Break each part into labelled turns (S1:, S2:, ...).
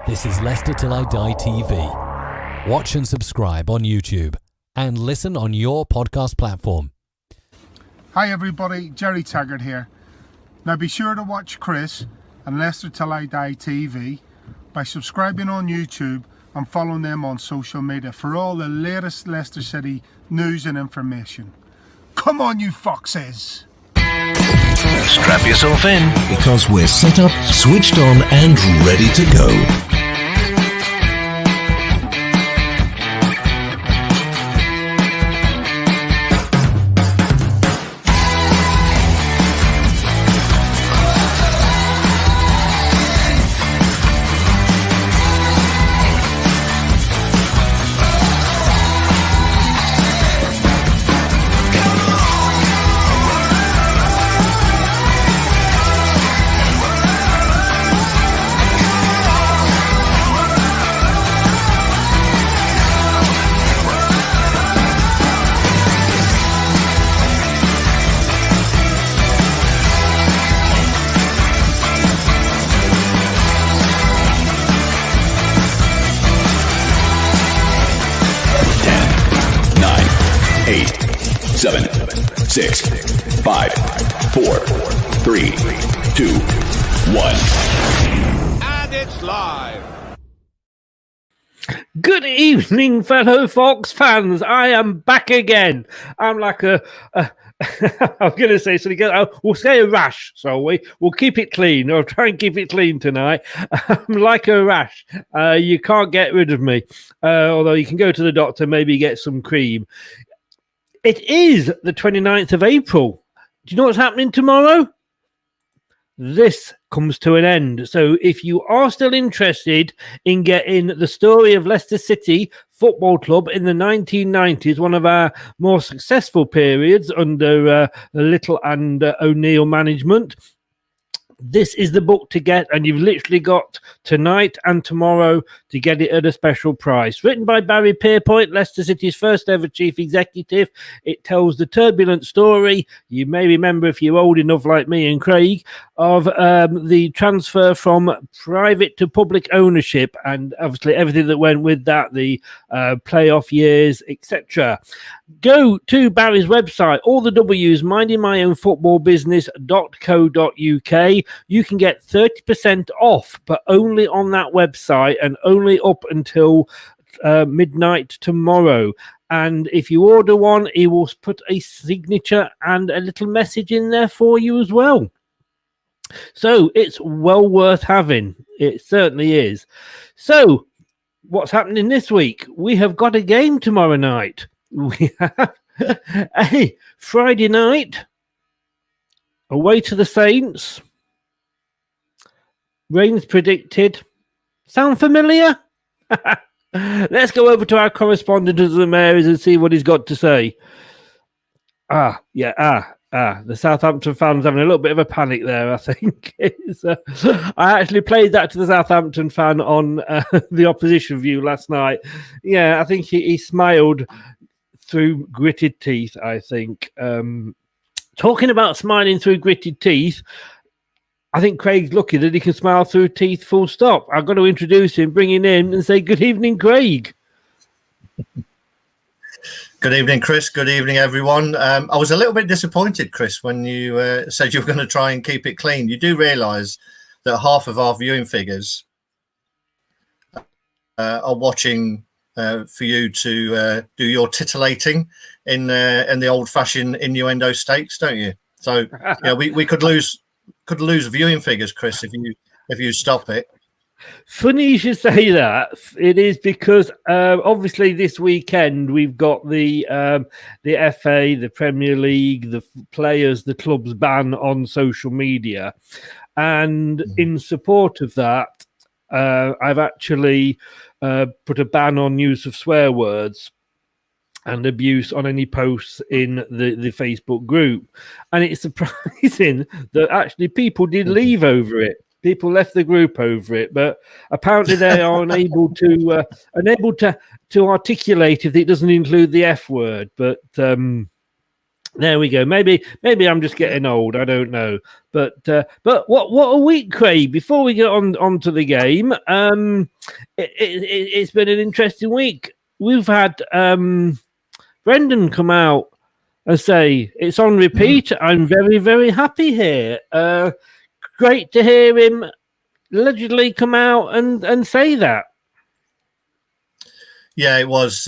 S1: This is Leicester Till I Die TV. Watch and subscribe on YouTube and listen on your podcast platform.
S2: Hi everybody, Jerry Taggart here. Now be sure to watch Chris and Leicester Till I Die TV by subscribing on YouTube and following them on social media for all the latest Leicester City news and information. Come on you foxes!
S3: Strap yourself in,
S4: because we're set up, switched on and ready to go.
S5: Seven, 6, 5, 4, 3, 2, 1.
S6: And it's live.
S7: Good evening, fellow Fox fans. I am back again. I'm like I'm going to say something. We'll say a rash, shall we? We'll keep it clean. I'll try and keep it clean tonight. I'm like a rash. You can't get rid of me. Although you can go to the doctor, maybe get some cream. It is the 29th of April. Do you know what's happening tomorrow? This comes to an end. So if you are still interested in getting the story of Leicester City Football Club in the 1990s, one of our more successful periods under Little and O'Neill management, this is the book to get, and you've literally got tonight and tomorrow to get it at a special price. Written by Barry Pierpoint, Leicester City's first ever chief executive. It tells the turbulent story, you may remember if you're old enough like me and Craig, of the transfer from private to public ownership, and obviously everything that went with that, the playoff years, etc. Go to Barry's website, all the W's, mindingmyownfootballbusiness.co.uk. You can get 30% off, but only on that website and only up until midnight tomorrow. And if you order one, he will put a signature and a little message in there for you as well. So it's well worth having. It certainly is. So what's happening this week? We have got a game tomorrow night. We have a Friday night away to the Saints. Rain's predicted. Sound familiar? Let's go over to our correspondent of the Marys and see what he's got to say. The Southampton fans having a little bit of a panic there, I think. I actually played that to the Southampton fan on the opposition view last night. Yeah, I think he smiled through gritted teeth, I think. Talking about smiling through gritted teeth, I think Craig's lucky that he can smile through teeth full stop. I've got to introduce him, bring him in and say good evening, Craig.
S8: Good evening, Chris. Good evening, everyone. I was a little bit disappointed, Chris, when you said you were going to try and keep it clean. You do realise that half of our viewing figures are watching for you to do your titillating in the old-fashioned innuendo stakes, don't you? So yeah, we could lose viewing figures, Chris, if you stop it.
S7: Funny you should say that. It is because obviously this weekend we've got the FA, the Premier League, the players, the club's ban on social media, and in support of that, I've actually put a ban on use of swear words and abuse on any posts in the Facebook group. And it's surprising that actually people did leave over it. People left the group over it, but apparently they are unable to articulate if it doesn't include the F word. But There we go. Maybe I'm just getting old. I don't know. But what a week, Craig. Before we get on to the game, it's been an interesting week. We've had Brendan come out and say it's on repeat. I'm very, very happy here. Great to hear him allegedly come out and say that.
S8: Yeah, it was.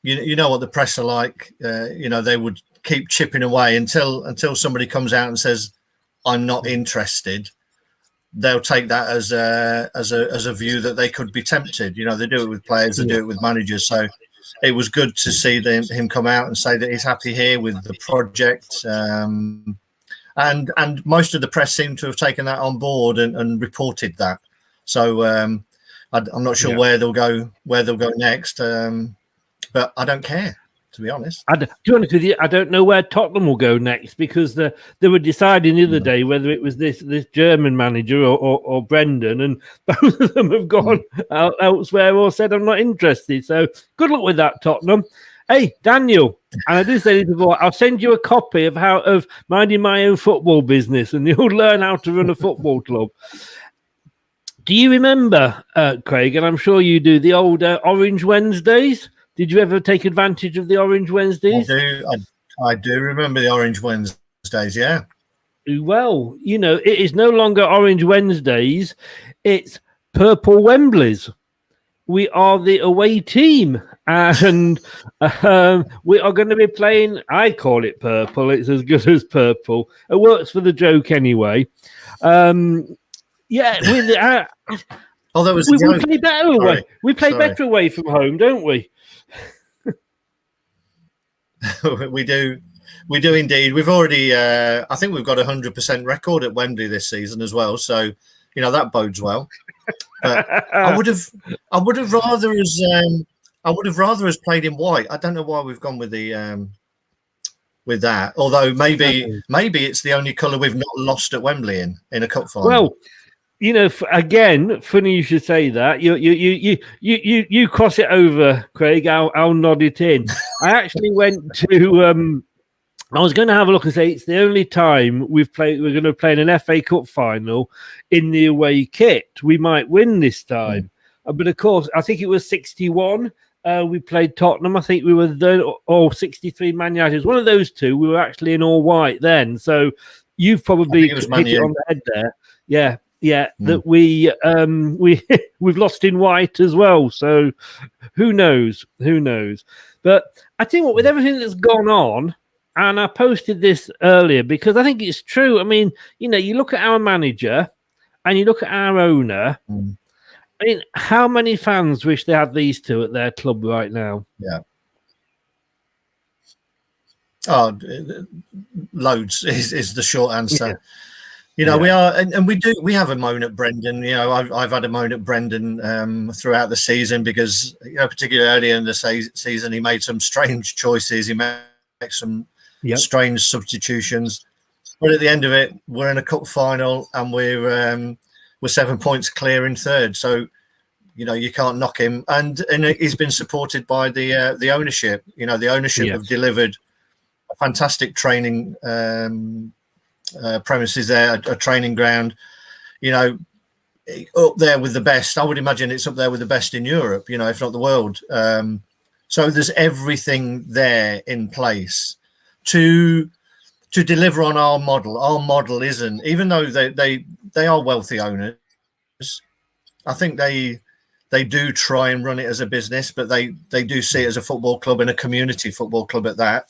S8: You know what the press are like. They would keep chipping away until somebody comes out and says, "I'm not interested." They'll take that as a view that they could be tempted. They do it with players, they do it with managers. So it was good to see him come out and say that he's happy here with the project. And most of the press seem to have taken that on board and reported that. So I'm not sure where they'll go next. But I don't care, to be honest.
S7: To be honest with you, I don't know where Tottenham will go next, because they were deciding the other day whether it was this German manager or Brendan, and both of them have gone elsewhere or said, I'm not interested. So good luck with that, Tottenham. Hey, Daniel, and I do say this before, I'll send you a copy of minding my own football business, and you'll learn how to run a football club. Do you remember, Craig, and I'm sure you do, the old Orange Wednesdays? Did you ever take advantage of the Orange Wednesdays?
S8: I do remember the Orange Wednesdays, yeah.
S7: Well, it is no longer Orange Wednesdays. It's Purple Wembleys. We are the away team. And we are going to be playing, I call it purple. It's as good as purple. It works for the joke anyway. Yeah. We play better away. We play better away from home, don't we?
S8: We do indeed. We've already, I think we've got 100% record at Wembley this season as well. So, that bodes well. But I would have rather us played in white. I don't know why we've gone with the with that. Although maybe it's the only colour we've not lost at Wembley in a cup final.
S7: Well, again, funny you should say that. You cross it over, Craig. I'll nod it in. I actually went to. I was going to have a look and say it's the only time we're going to play in an FA Cup final in the away kit. We might win this time, but of course, I think it was 61. We played Tottenham. I think we were 63 Man United. One of those two. We were actually in all white then. So you've probably hit it on the head there. Yeah. Yeah, that we've lost in white as well. So who knows? But I tell you what, with everything that's gone on, and I posted this earlier because I think it's true. I mean, you look at our manager and you look at our owner. I mean, how many fans wish they had these two at their club right now?
S8: Yeah. Oh, loads is the short answer. Yeah. We are, and we have a moan at Brendan. I've had a moan at Brendan throughout the season because, particularly early in the season, he made some strange choices. He made some strange substitutions. But at the end of it, we're in a cup final and we're 7 points clear in third. So, you can't knock him. And he's been supported by the ownership. The ownership have delivered a fantastic training premises there, a training ground, up there with the best. I would imagine it's up there with the best in Europe, if not the world. So there's everything there in place to deliver on our model. Our model isn't, even though they are wealthy owners, I think they do try and run it as a business, but they do see it as a football club and a community football club at that.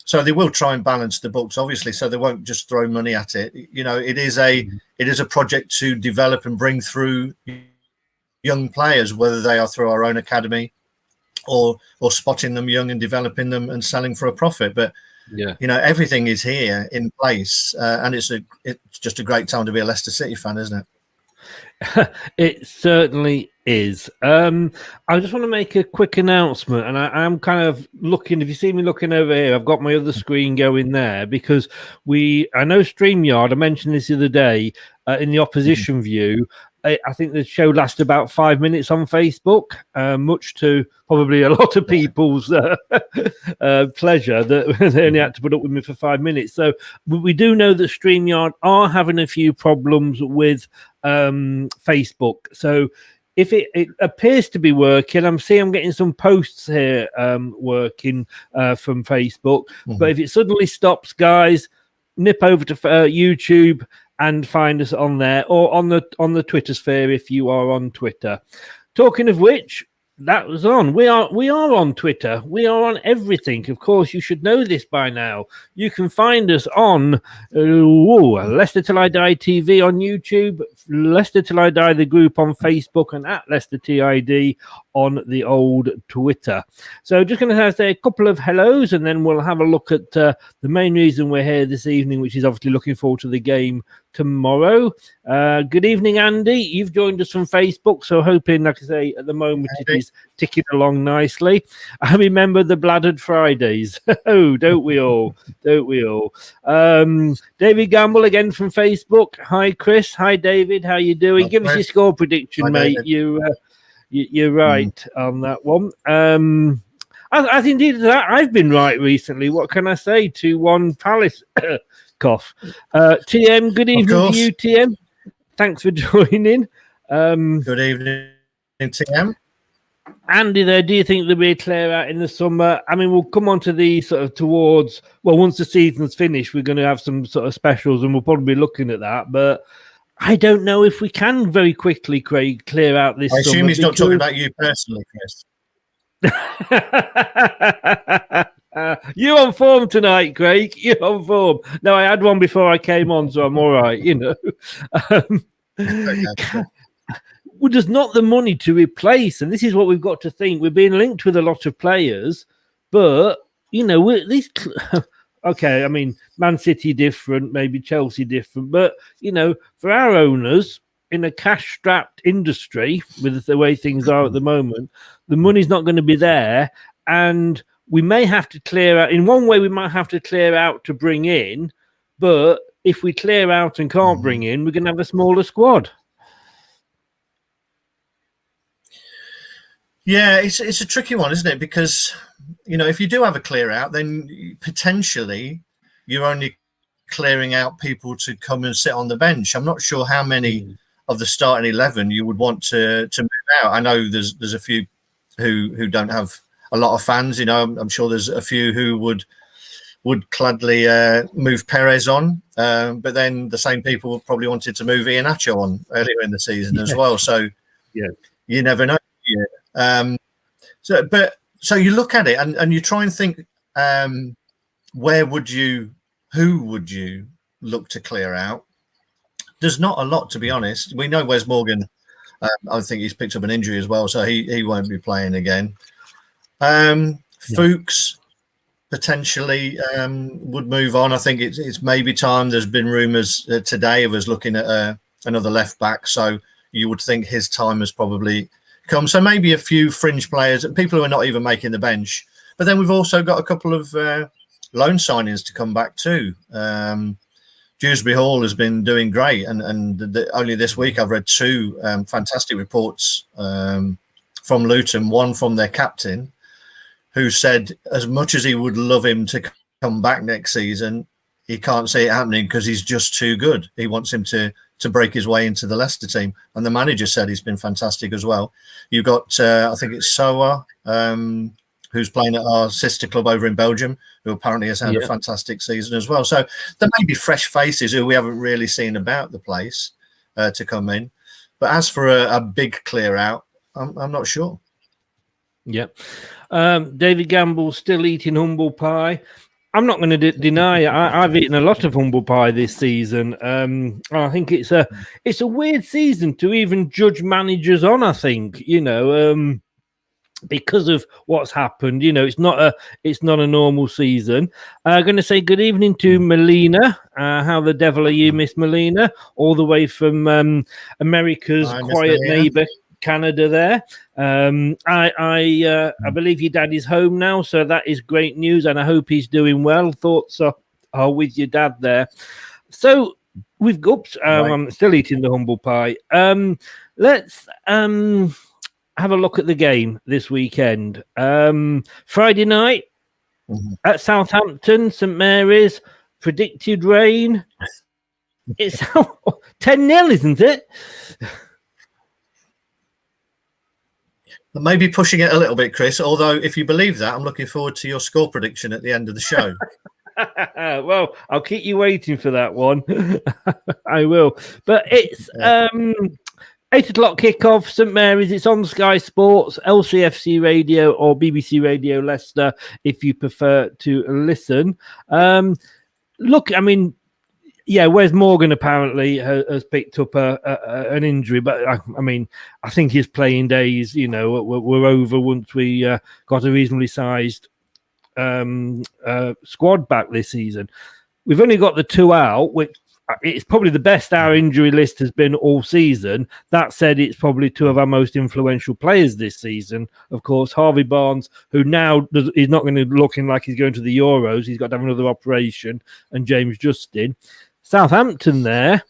S8: So they will try and balance the books, obviously, so they won't just throw money at it. It is a project to develop and bring through young players, whether they are through our own academy or spotting them young and developing them and selling for a profit. But everything is here in place, and it's just a great time to be a Leicester City fan, isn't it?
S7: It certainly is. I just want to make a quick announcement, and I'm kind of looking. If you see me looking over here, I've got my other screen going there because I know StreamYard. I mentioned this the other day in the opposition view. I think the show lasted about 5 minutes on Facebook, much to probably a lot of people's pleasure that they only had to put up with me for 5 minutes. So we do know that StreamYard are having a few problems with Facebook. So if it appears to be working, I'm getting some posts here working from Facebook. But if it suddenly stops, guys, nip over to YouTube and find us on there, or on the Twitter sphere if you are on Twitter. Talking of which, that was on. We are on Twitter. We are on everything. Of course, you should know this by now. You can find us on Leicester Till I Die TV on YouTube, Leicester Till I Die the group on Facebook, and at Leicester TID on the old Twitter. So just going to say a couple of hellos, and then we'll have a look at the main reason we're here this evening, which is obviously looking forward to the game tomorrow. Good evening, Andy. You've joined us from Facebook, so hoping, like I say, at the moment it is ticking along nicely. I remember the bladdered Fridays. Oh, don't we all? Don't we all? David Gamble again from Facebook. Hi, Chris. Hi, David. How you doing? Give us your score prediction, mate. You're right on that one. I think indeed that I've been right recently. What can I say? 2-1 Palace. Cough. TM, good evening to you, TM. Thanks for joining.
S8: Good evening, TM.
S7: Andy, there, do you think there'll be a clear out in the summer? I mean, we'll come on to the sort of towards, well, once the season's finished, we're going to have some sort of specials and we'll probably be looking at that. But I don't know if we can very quickly, Craig, clear out this
S8: I assume
S7: summer.
S8: He's not talking about you personally, Chris.
S7: You're on form tonight, Craig. You're on form. No, I had one before I came on, so I'm all right, you know. Well, there's not the money to replace, and this is what we've got to think. We're being linked with a lot of players, but, you know, these... Okay, I mean, Man City different, maybe Chelsea different, but, you know, for our owners in a cash-strapped industry, with the way things are at the moment, the money's not going to be there, and we may have to clear out. In one way, we might have to clear out to bring in, but if we clear out and can't bring in, we're going to have a smaller squad.
S8: Yeah, it's a tricky one, isn't it? Because, you know, if you do have a clear out, then potentially you're only clearing out people to come and sit on the bench. I'm not sure how many of the starting 11 you would want to move out. I know there's a few who don't have a lot of fans. You know, I'm sure there's a few who would gladly move Perez on, but then the same people probably wanted to move Iheanacho on earlier in the season as well. So you never know. Yeah. So you look at it and you try and think, who would you look to clear out? There's not a lot, to be honest. We know Wes Morgan. I think he's picked up an injury as well, so he won't be playing again. Fuchs potentially would move on. I think it's maybe time. There's been rumours today of us looking at another left back, so you would think his time has probably come. So maybe a few fringe players, people who are not even making the bench. But then we've also got a couple of loan signings to come back too. Dewsbury Hall has been doing great, and only this week I've read two fantastic reports from Luton. One from their captain, who said as much as he would love him to come back next season, he can't see it happening because he's just too good. He wants him to break his way into the Leicester team. And the manager said he's been fantastic as well. You've got, I think it's Soa, who's playing at our sister club over in Belgium, who apparently has had a fantastic season as well. So there may be fresh faces who we haven't really seen about the place to come in. But as for a big clear out, I'm not sure.
S7: Yep. David Gamble still eating humble pie. I'm not going to deny it. I've eaten a lot of humble pie this season. I think it's a weird season to even judge managers on. I think, you know, because of what's happened. You know, it's not a normal season. I'm going to say good evening to Melina. How the devil are you, Miss Melina? All the way from America's quiet neighbour, Canada there. I believe your dad is home now, so that is great news, and I hope he's doing well. Thoughts are with your dad there. So We've got.
S8: Right.
S7: I'm still eating the humble pie. Let's have a look at the game this weekend. Friday night at Southampton, St Mary's. Predicted rain. It's 10-0, isn't it?
S8: Maybe pushing it a little bit, Chris. Although, if you believe that, I'm looking forward to your score prediction at the end of the show.
S7: Well, I'll keep you waiting for that one. I will. But it's 8 o'clock kickoff, St Mary's. It's on Sky Sports, LCFC Radio or BBC Radio Leicester, if you prefer to listen. Look, I mean, yeah, Wes Morgan apparently has picked up an injury, but I mean, I think his playing days, were over once we got a reasonably sized squad back this season. We've only got the 2 out, which it's probably the best our injury list has been all season. That said, it's probably 2 of our most influential players this season. Of course, Harvey Barnes, who now is not going to looking like he's going to the Euros. He's got to have another operation, and James Justin. Southampton there,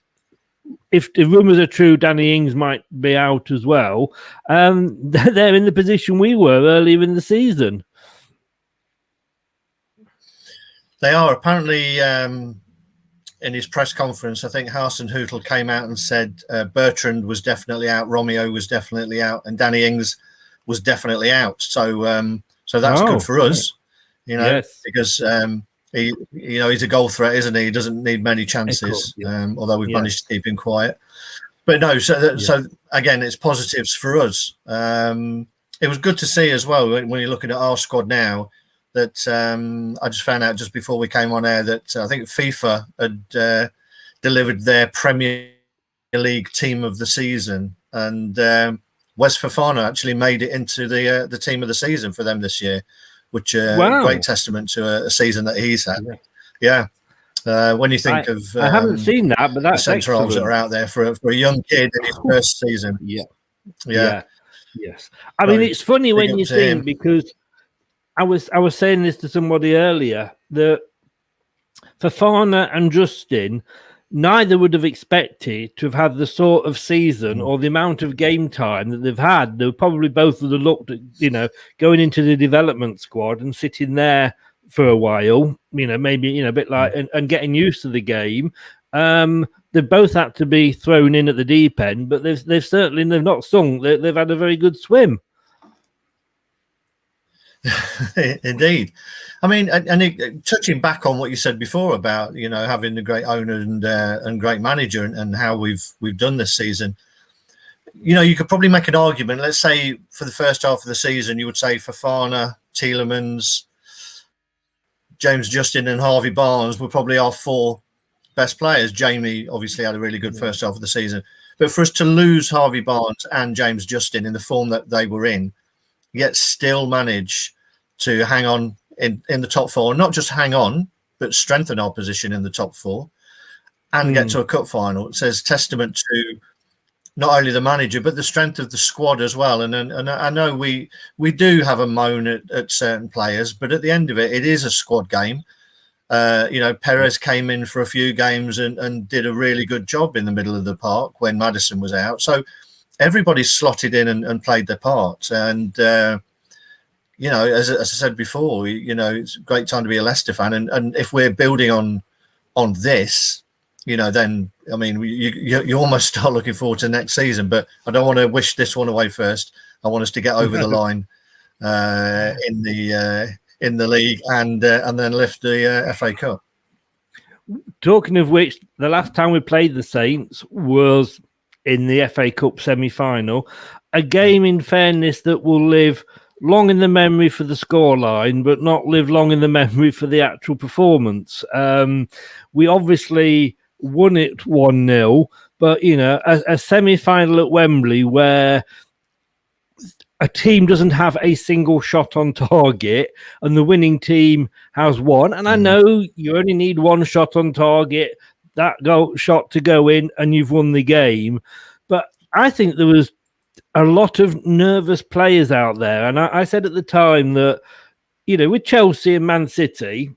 S7: if the rumours are true, Danny Ings might be out as well. They're in the position we were earlier in the season.
S8: They are apparently in his press conference. I think Hasenhüttl came out and said Bertrand was definitely out, Romeo was definitely out, and Danny Ings was definitely out. So that's good for us,
S7: yes.
S8: because he's a goal threat, isn't he? He doesn't need many chances, although we've managed to keep him quiet. But no, so again, it's positives for us. It was good to see as well when you're looking at our squad now. That I just found out just before we came on air that I think FIFA had delivered their Premier League team of the season, and Wes Fofana actually made it into the team of the season for them this year, which great testament to a season that he's had. Yeah. When you think of
S7: I haven't seen that, but that's
S8: centre halves that are out there for a young kid in his first season. Yes.
S7: I mean, it's funny when you think, because I was saying this to somebody earlier, that Fofana and Justin, neither would have expected to have had the sort of season or the amount of game time that they've had. They probably both would have looked at, going into the development squad and sitting there for a while, maybe, a bit like, and getting used to the game. They've both had to be thrown in at the deep end, but they've certainly not sunk. They've had a very good swim.
S8: Indeed. I mean, and touching back on what you said before about having a great owner and great manager and how we've done this season, you could probably make an argument. Let's say for the first half of the season, you would say Fofana, Tielemans, James Justin, and Harvey Barnes were probably our 4 best players. Jamie obviously had a really good first half of the season, but for us to lose Harvey Barnes and James Justin in the form that they were in, yet still manage to hang on in the top 4, not just hang on, but strengthen our position in the top 4 and get to a cup final. It says testament to not only the manager, but the strength of the squad as well. And I know we do have a moan at certain players, but at the end of it, it is a squad game. Perez came in for a few games and did a really good job in the middle of the park when Maddison was out. So everybody's slotted in and played their part. And, as I said before, it's a great time to be a Leicester fan. And if we're building on this, then, I mean, you almost start looking forward to next season. But I don't want to wish this one away first. I want us to get over the line in the league and then lift the FA Cup.
S7: Talking of which, the last time we played the Saints was in the FA Cup semi-final, a game, in fairness, that will live long in the memory for the scoreline, but not live long in the memory for the actual performance. We obviously won it 1-0, but, a semi-final at Wembley where a team doesn't have a single shot on target and the winning team has one. And I know you only need one shot on target, that shot to go in, and you've won the game. But I think there was a lot of nervous players out there. And I said at the time that, with Chelsea and Man City,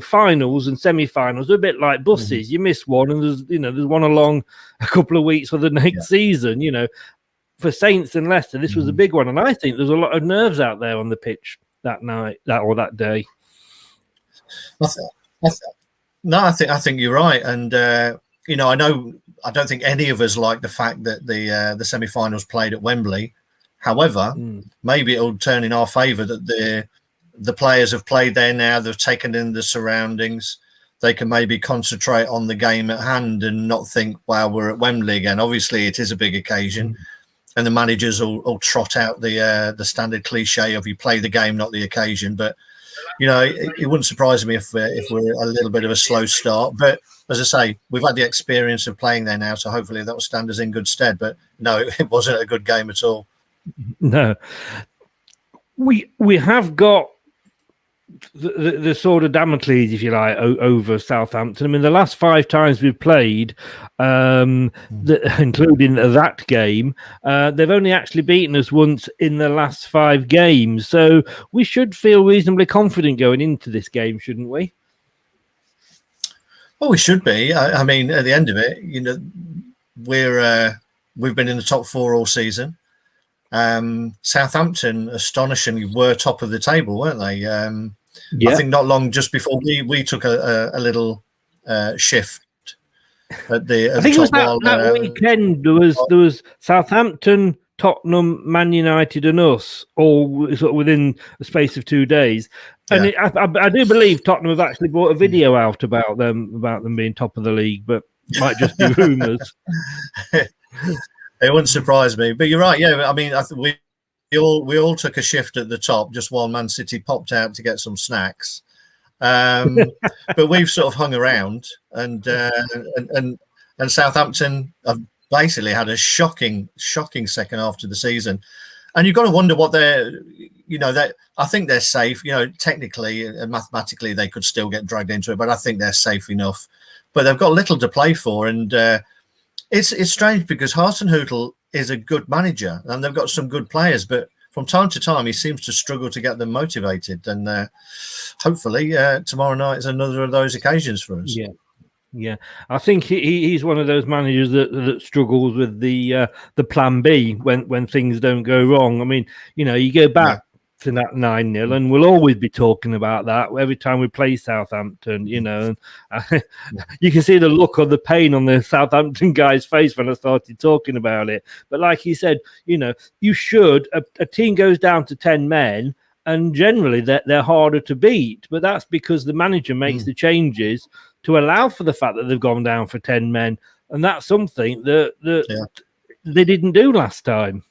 S7: finals and semi-finals are a bit like buses. You miss one, and there's one along a couple of weeks for the next season. For Saints and Leicester, this was a big one, and I think there's a lot of nerves out there on the pitch that night, that day.
S8: I think you're right, and I don't think any of us like the fact that the semi-finals played at Wembley. However, maybe it'll turn in our favour that the players have played there now. They've taken in the surroundings. They can maybe concentrate on the game at hand and not think, "Wow, we're at Wembley again." Obviously, it is a big occasion, and the managers will trot out the standard cliche of "you play the game, not the occasion." But it wouldn't surprise me if we're a little bit of a slow start. But as I say, we've had the experience of playing there now, so hopefully that will stand us in good stead. But no, it wasn't a good game at all.
S7: No, we have got the sword of Damocles, if you like, over Southampton. I mean, the last 5 times we've played, including that game, they've only actually beaten us once in the last 5 games. So we should feel reasonably confident going into this game, shouldn't we?
S8: Well, we should be. I mean, at the end of it, we've been in the top 4 all season. Southampton, astonishingly, were top of the table, weren't they? I think not long just before we took a little shift at the.
S7: I think it was that weekend. There was Southampton, Tottenham, Man United, and us all sort of within the space of 2 days. And I do believe Tottenham have actually brought a video out about them being top of the league, but it might just be rumours.
S8: It wouldn't surprise me, but you're right. Yeah, I mean, we all took a shift at the top just while Man City popped out to get some snacks. But we've sort of hung around, and Southampton have basically had a shocking second half to the season. And you've got to wonder what I think they're safe. Technically and mathematically they could still get dragged into it, but I think they're safe enough. But they've got little to play for, and it's strange because Hasenhüttl is a good manager and they've got some good players, but from time to time he seems to struggle to get them motivated. And hopefully tomorrow night is another of those occasions for us.
S7: Yeah. I think he's one of those managers that struggles with the plan B when things don't go wrong. I mean, you go back to that 9-0, and we'll always be talking about that every time we play Southampton. And you can see the look of the pain on the Southampton guy's face when I started talking about it. But like he said, you should. A team goes down to 10 men, and generally they're harder to beat. But that's because the manager makes the changes to allow for the fact that they've gone down for 10 men, and that's something that they didn't do last time.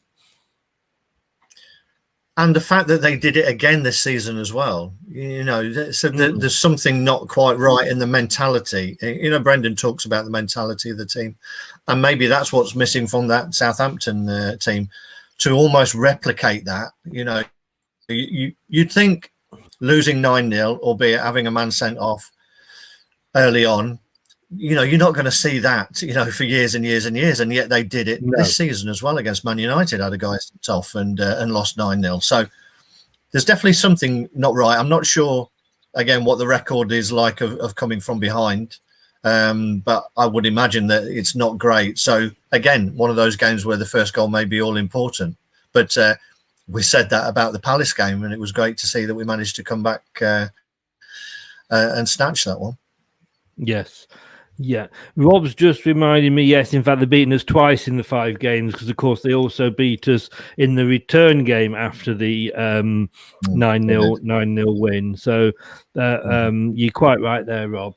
S8: And the fact that they did it again this season as well, so there's something not quite right in the mentality. Brendan talks about the mentality of the team, and maybe that's what's missing from that Southampton team, to almost replicate that. You'd think losing 9-0, albeit having a man sent off early on, you're not going to see that, for years and years and years, and yet they did it this season as well against Man United. Had a guy sent off and lost 9-0. So there's definitely something not right. I'm not sure, again, what the record is like of coming from behind, but I would imagine that it's not great. So again, one of those games where the first goal may be all important. But we said that about the Palace game, and it was great to see that we managed to come back and snatch that one.
S7: Yes. Yeah. Rob's just reminded me, yes, in fact, they've beaten us twice in the 5 games, because, of course, they also beat us in the return game after the 9-0 win. So you're quite right there, Rob.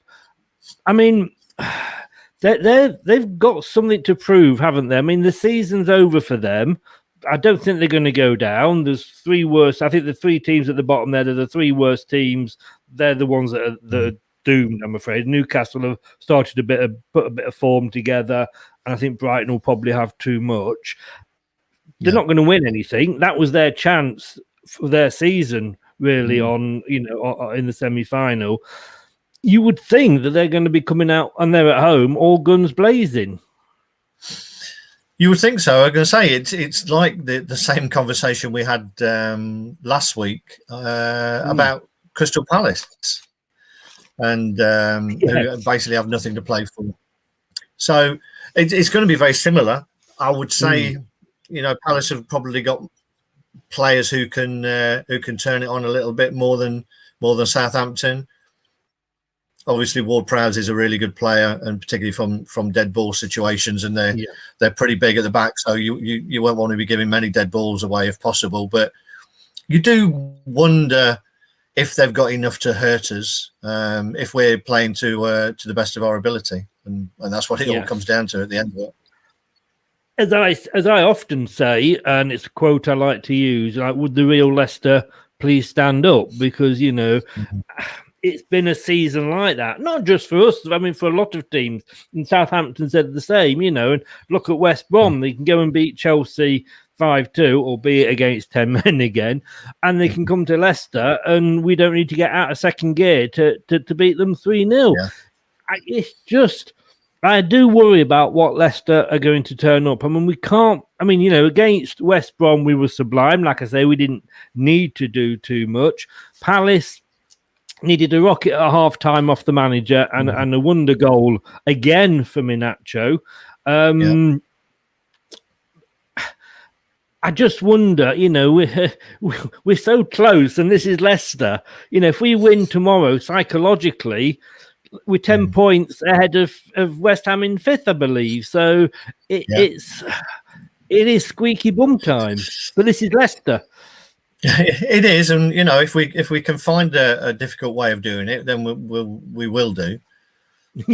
S7: I mean, they've got something to prove, haven't they? I mean, the season's over for them. I don't think they're going to go down. There's 3 worst. I think the 3 teams at the bottom there, they're the 3 worst teams. They're the ones that are doomed, I'm afraid. Newcastle have started put a bit of form together, and I think Brighton will probably have too much. They're not going to win anything. That was their chance for their season, really, in the semi-final. You would think that they're going to be coming out, and they're at home, all guns blazing.
S8: You would think so. I'm going to say it's like the same conversation we had last week about Crystal Palace. and who basically have nothing to play for. So it's going to be very similar. I would say, Palace have probably got players who can turn it on a little bit more than Southampton. Obviously, Ward-Prowse is a really good player, and particularly from dead ball situations, and they're pretty big at the back, so you won't want to be giving many dead balls away if possible. But you do wonder if they've got enough to hurt us if we're playing to the best of our ability, and that's what it all comes down to at the end of it.
S7: As I often say, and it's a quote I like to use, like, would the real Leicester please stand up? Because, it's been a season like that, not just for us. I mean, for a lot of teams. And Southampton said the same, and look at West Brom. They can go and beat Chelsea 5-2, albeit against 10 men again, and they can come to Leicester, and we don't need to get out of second gear to beat them 3-0. It's just... I do worry about what Leicester are going to turn up. I mean, we can't... I mean, against West Brom, we were sublime. Like I say, we didn't need to do too much. Palace needed a rocket at half-time off the manager and a wonder goal again for Minacho. I just wonder, we're so close, and this is Leicester. If we win tomorrow, psychologically... we're 10 points ahead of West Ham in fifth, I believe. So it is squeaky bum time. But this is Leicester.
S8: It is, and if we can find a difficult way of doing it, then we will do.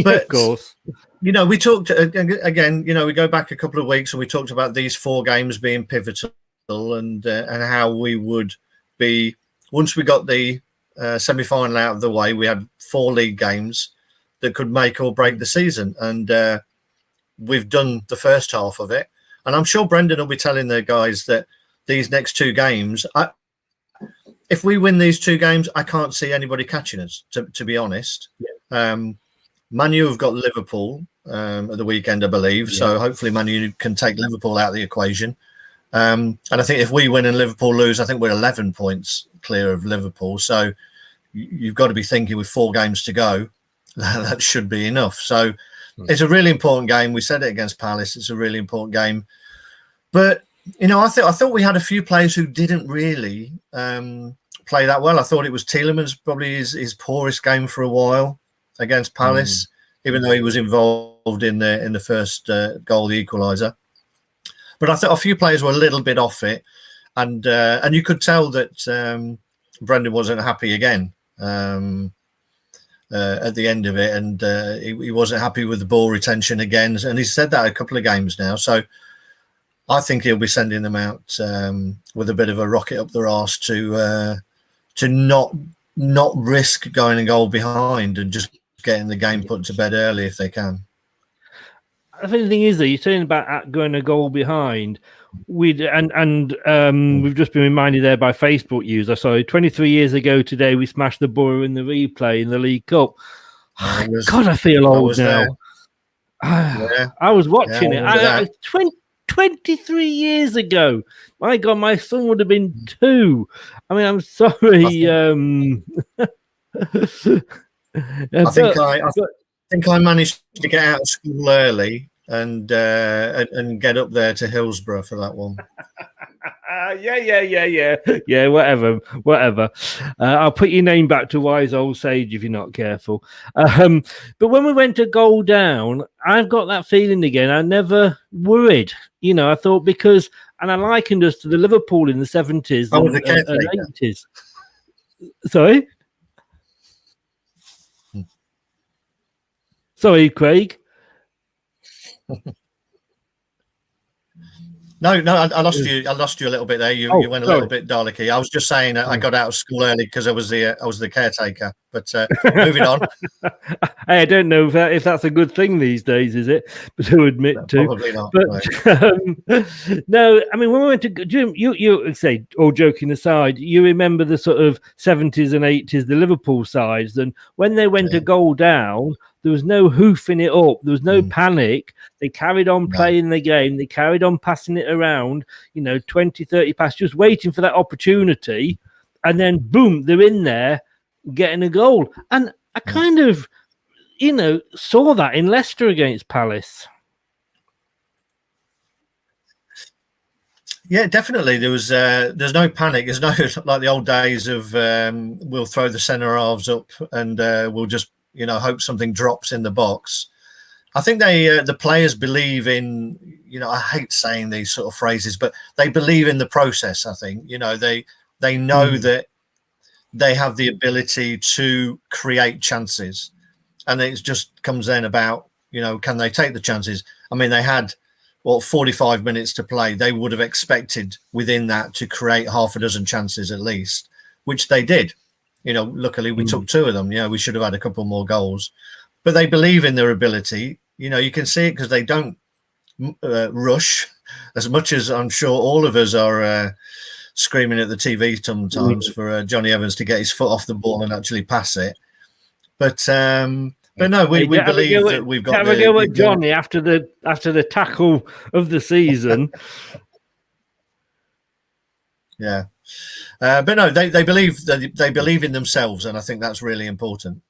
S8: But
S7: of course,
S8: we talked again. We go back a couple of weeks and we talked about these 4 games being pivotal, and how we would be once we got the semi-final out of the way. We had 4 league games that could make or break the season, and we've done the first half of it. And I'm sure Brendan will be telling the guys that these next 2 games, if we win these 2 games, I can't see anybody catching us, to be honest. Man U have got Liverpool at the weekend, I believe, so hopefully Man U can take Liverpool out of the equation. And I think if we win and Liverpool lose, I think we're 11 points clear of Liverpool. So you've got to be thinking with 4 games to go, that should be enough. So it's a really important game. We said it against Palace. It's a really important game. But, I thought we had a few players who didn't really play that well. I thought it was Tielemans, probably his poorest game for a while against Palace, even though he was involved in the first goal, the equaliser. But I thought a few players were a little bit off it, and you could tell that Brendan wasn't happy again at the end of it, and he wasn't happy with the ball retention again, and he's said that a couple of games now. So I think he'll be sending them out with a bit of a rocket up their arse to not risk going a goal behind and just getting the game put to bed early if they can.
S7: I think the thing is that you're saying about going a goal behind. We've just been reminded there by Facebook user. So 23 years ago today, we smashed the Borough in the replay in the League Cup. God, I feel old now. I was watching it. 23 years ago. My God, my son would have been 2. I mean, I'm sorry.
S8: I think I managed to get out of school early and get up there to Hillsborough for that one.
S7: Yeah, whatever. I'll put your name back to wise old sage if you're not careful. But when we went to goal down, I've got that feeling again. I never worried. I thought and I likened us to the Liverpool in the 70s and 80s. Sorry? Sorry, Craig.
S8: No, I lost you. I lost you a little bit there. You went a little bit Daleki. I was just saying I got out of school early because I was the caretaker. But moving on.
S7: Hey, I don't know if that's a good thing these days, is it? But to admit to.
S8: Probably not.
S7: But no, I mean, when we went to you say, all joking aside, you remember the sort of 70s and 80s, the Liverpool sides, and when they went to goal down, there was no hoofing it up. There was no panic. They carried on playing the game. They carried on passing it around, 20, 30 passes, just waiting for that opportunity. And then, boom, they're in there getting a goal. And I kind of, saw that in Leicester against Palace.
S8: Yeah, definitely. There's no panic. There's no like the old days of we'll throw the centre halves up and we'll just hope something drops in the box. I think the players believe in I hate saying these sort of phrases, but they believe in the process. I think they know that they have the ability to create chances, and it just comes then about can they take the chances? I mean, they had 45 minutes to play. They would have expected within that to create half a dozen chances at least, which they did. Luckily we took 2 of them. We should have had a couple more goals, but they believe in their ability. You can see it because they don't rush as much as I'm sure all of us are screaming at the TV sometimes for Johnny Evans to get his foot off the ball and actually pass it. But no, we believe that we've got.
S7: Have a go at Johnny after the tackle of the season.
S8: Yeah, but no, they believe in themselves, and I think that's really important.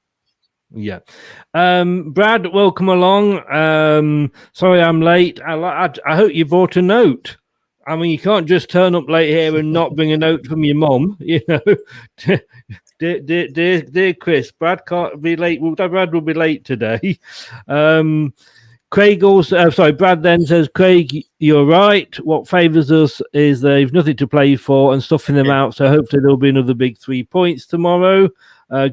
S7: Yeah, Brad, welcome along. Sorry I'm late. I hope you brought a note. I mean, you can't just turn up late here and not bring a note from your mum, Dear Chris, Brad can't be late. Brad will be late today. Craig also, Brad then says, Craig, you're right. What favours us is they've nothing to play for and stuffing them out. So hopefully there'll be another big 3 points tomorrow.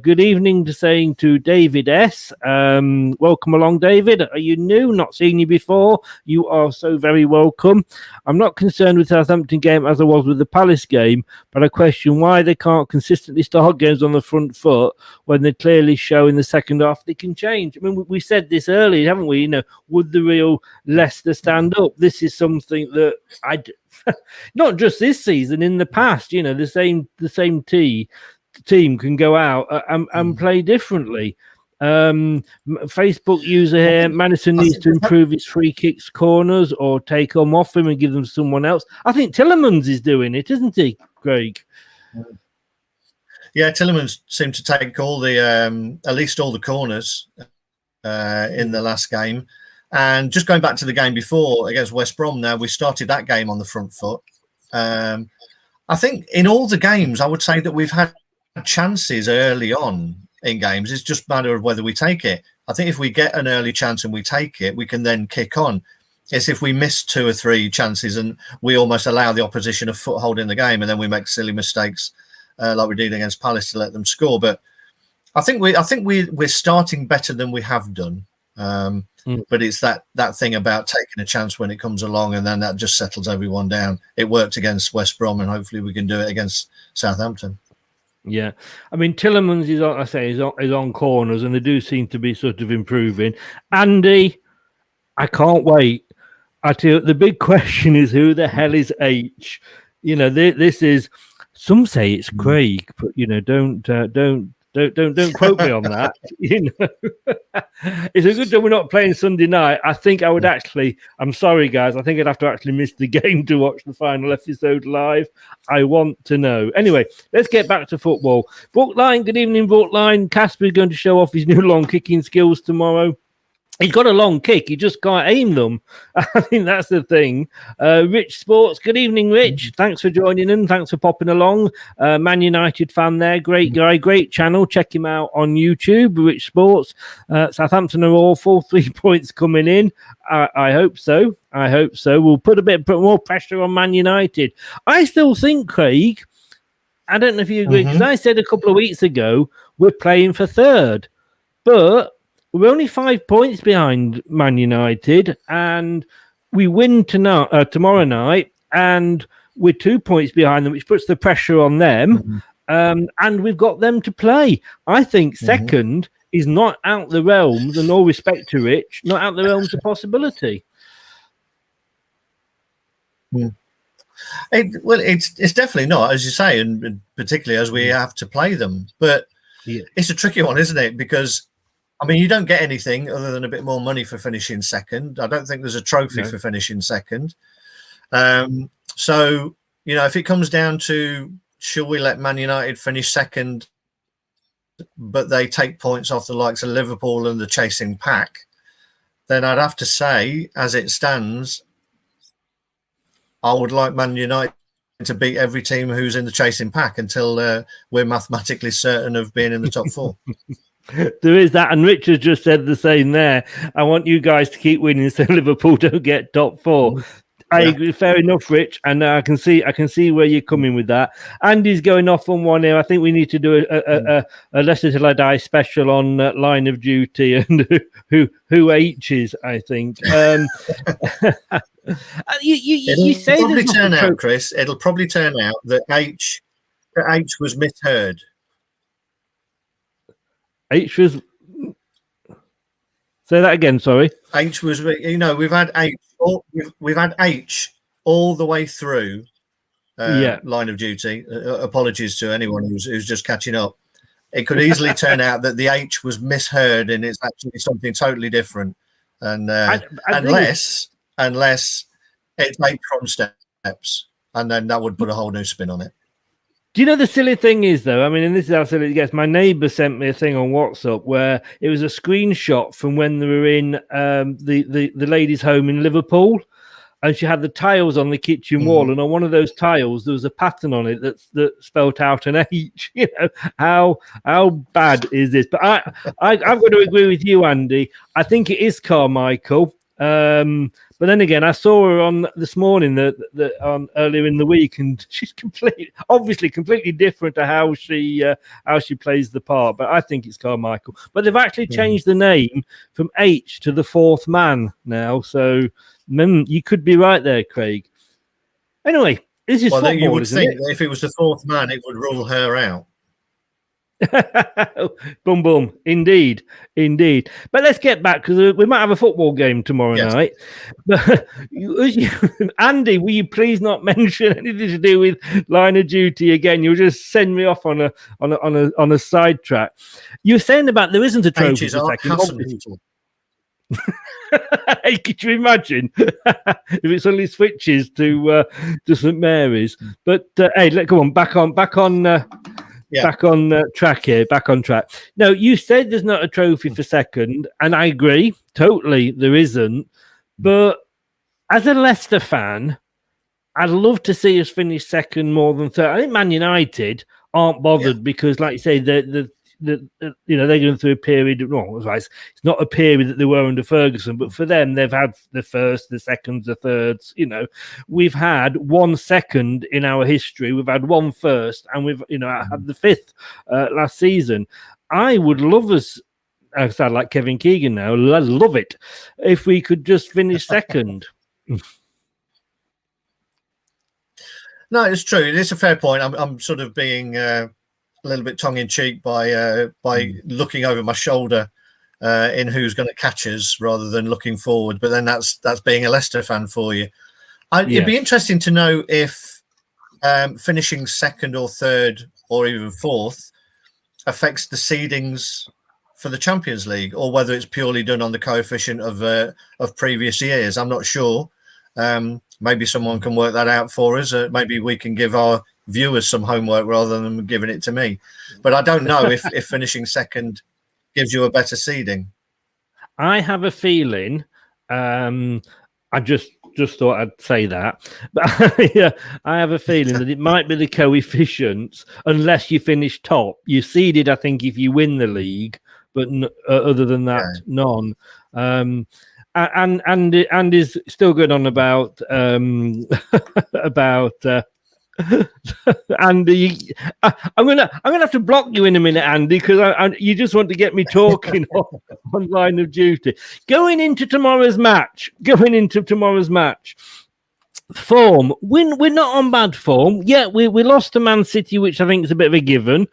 S7: Good evening to David S. Welcome along, David. Are you new? Not seen you before. You are so very welcome. I'm not concerned with the Southampton game as I was with the Palace game, but I question why they can't consistently start games on the front foot when they clearly show in the second half they can change. I mean, we said this earlier, haven't we? Would the real Leicester stand up? This is something that not just this season, in the past, the same team can go out and play differently. Facebook user here, Madison needs to improve his free kicks, corners, or take them off him and give them someone else. I think Tielemans is doing it, isn't he, Craig?
S8: Yeah, Tielemans seemed to take all the at least all the corners in the last game. And just going back to the game before against West Brom, now we started that game on the front foot. I think in all the games, I would say that we've had chances early on in games. It's just a matter of whether we take it. I think if we get an early chance and we take it, we can then kick on. It's if we miss 2 or 3 chances and we almost allow the opposition a foothold in the game, and then we make silly mistakes like we did against Palace to let them score. But I think we're starting better than we have done. But it's that thing about taking a chance when it comes along, and then that just settles everyone down. It worked against West Brom, and hopefully we can do it against Southampton.
S7: Yeah, I mean, Tielemans is on corners, and they do seem to be sort of improving. Andy, I can't wait. I tell you, the big question is who the hell is H? This is. Some say it's Craig, but don't quote me on that. It's a good job we're not playing Sunday night. I think I would actually. I'm sorry, guys. I think I'd have to actually miss the game to watch the final episode live. I want to know. Anyway, let's get back to football. Brookline, good evening, Brookline. Casper is going to show off his new long kicking skills tomorrow. He's got a long kick. He just can't aim them. I think that's the thing. Rich Sports. Good evening, Rich. Thanks for joining in. Thanks for popping along. Man United fan there. Great guy. Great channel. Check him out on YouTube. Rich Sports. Southampton are awful. 3 points coming in. I hope so. We'll put a bit more pressure on Man United. I still think, Craig, I don't know if you agree, because I said a couple of weeks ago, we're playing for third. But we're only 5 points behind Man United, and we win tomorrow night, and we're 2 points behind them, which puts the pressure on them. And we've got them to play. I think second is not out the realms, and all respect to Rich, not out the realms of possibility.
S8: It's definitely not, as you say, and particularly as we have to play them. But it's a tricky one, isn't it? Because I mean, you don't get anything other than a bit more money for finishing second. I don't think there's a trophy for finishing second. So, if it comes down to, should we let Man United finish second but they take points off the likes of Liverpool and the chasing pack, then I'd have to say, as it stands, I would like Man United to beat every team who's in the chasing pack until we're mathematically certain of being in the top four.
S7: There is that, and Richard just said the same there. I want you guys to keep winning so Liverpool don't get top four. I agree. Fair enough, Rich, and I can see where you're coming with that. Andy's going off on one here. I think we need to do a Leicester Till I Die special on Line of Duty and who H's. I think. You say
S8: it'll probably turn out, Chris. It'll probably turn out that H was misheard.
S7: H was. Say that again. Sorry.
S8: H was. We've had H. We've had H all the way through Line of Duty. Apologies to anyone who's just catching up. It could easily turn out that the H was misheard and it's actually something totally different. And unless it's H from steps, and then that would put a whole new spin on it.
S7: Do you know the silly thing is, though? I mean, and this is how silly it gets. My neighbour sent me a thing on WhatsApp where it was a screenshot from when they were in the ladies' home in Liverpool, and she had the tiles on the kitchen wall, and on one of those tiles there was a pattern on it that spelt out an H. You know how bad is this? But I've got to agree with you, Andy. I think it is Carmichael. But then again, I saw her on this morning on earlier in the week, and she's obviously completely different to how she plays the part. But I think it's Carmichael. But they've actually changed the name from H to the fourth man now, so you could be right there, Craig. Anyway, this is football,
S8: you would
S7: isn't
S8: think
S7: it?
S8: that if it was the fourth man, it would rule her out.
S7: Boom, boom. Indeed. But let's get back, because we might have a football game tomorrow night. But Andy, will you please not mention anything to do with Line of Duty again? You'll just send me off on a sidetrack. You're saying about there isn't a trophy for second. Hey, could you imagine if it suddenly switches to St Mary's? But hey, come on, back on track here. Back on track. No, you said there's not a trophy for second, and I agree totally. There isn't. But as a Leicester fan, I'd love to see us finish second more than third. I think Man United aren't bothered because, like you say, they're going through a period. It's not a period that they were under Ferguson, but for them, they've had the first, the seconds, the thirds. We've had 1 second in our history. We've had 1 first, and we've had the 5th last season. I would love us. I sound like Kevin Keegan now. I love it if we could just finish second.
S8: No, it's true. It is a fair point. I'm sort of being a little bit tongue-in-cheek by looking over my shoulder in who's going to catch us rather than looking forward. But then that's being a Leicester fan for you. It'd be interesting to know if finishing second or third or even fourth affects the seedings for the Champions League, or whether it's purely done on the coefficient of previous years. I'm not sure. Maybe someone can work that out for us. Maybe we can give our viewers some homework rather than giving it to me. But I don't know if finishing second gives you a better seeding.
S7: I have a feeling. I just thought I'd say that, but I have a feeling that it might be the coefficients. Unless you finish top, you're seeded, I think, if you win the league. But other than that, none. And is still going on about Andy. I'm gonna have to block you in a minute, Andy, because you just want to get me talking on Line of Duty. Going into tomorrow's match. Form. We're not on bad form. Yeah, we lost to Man City, which I think is a bit of a given.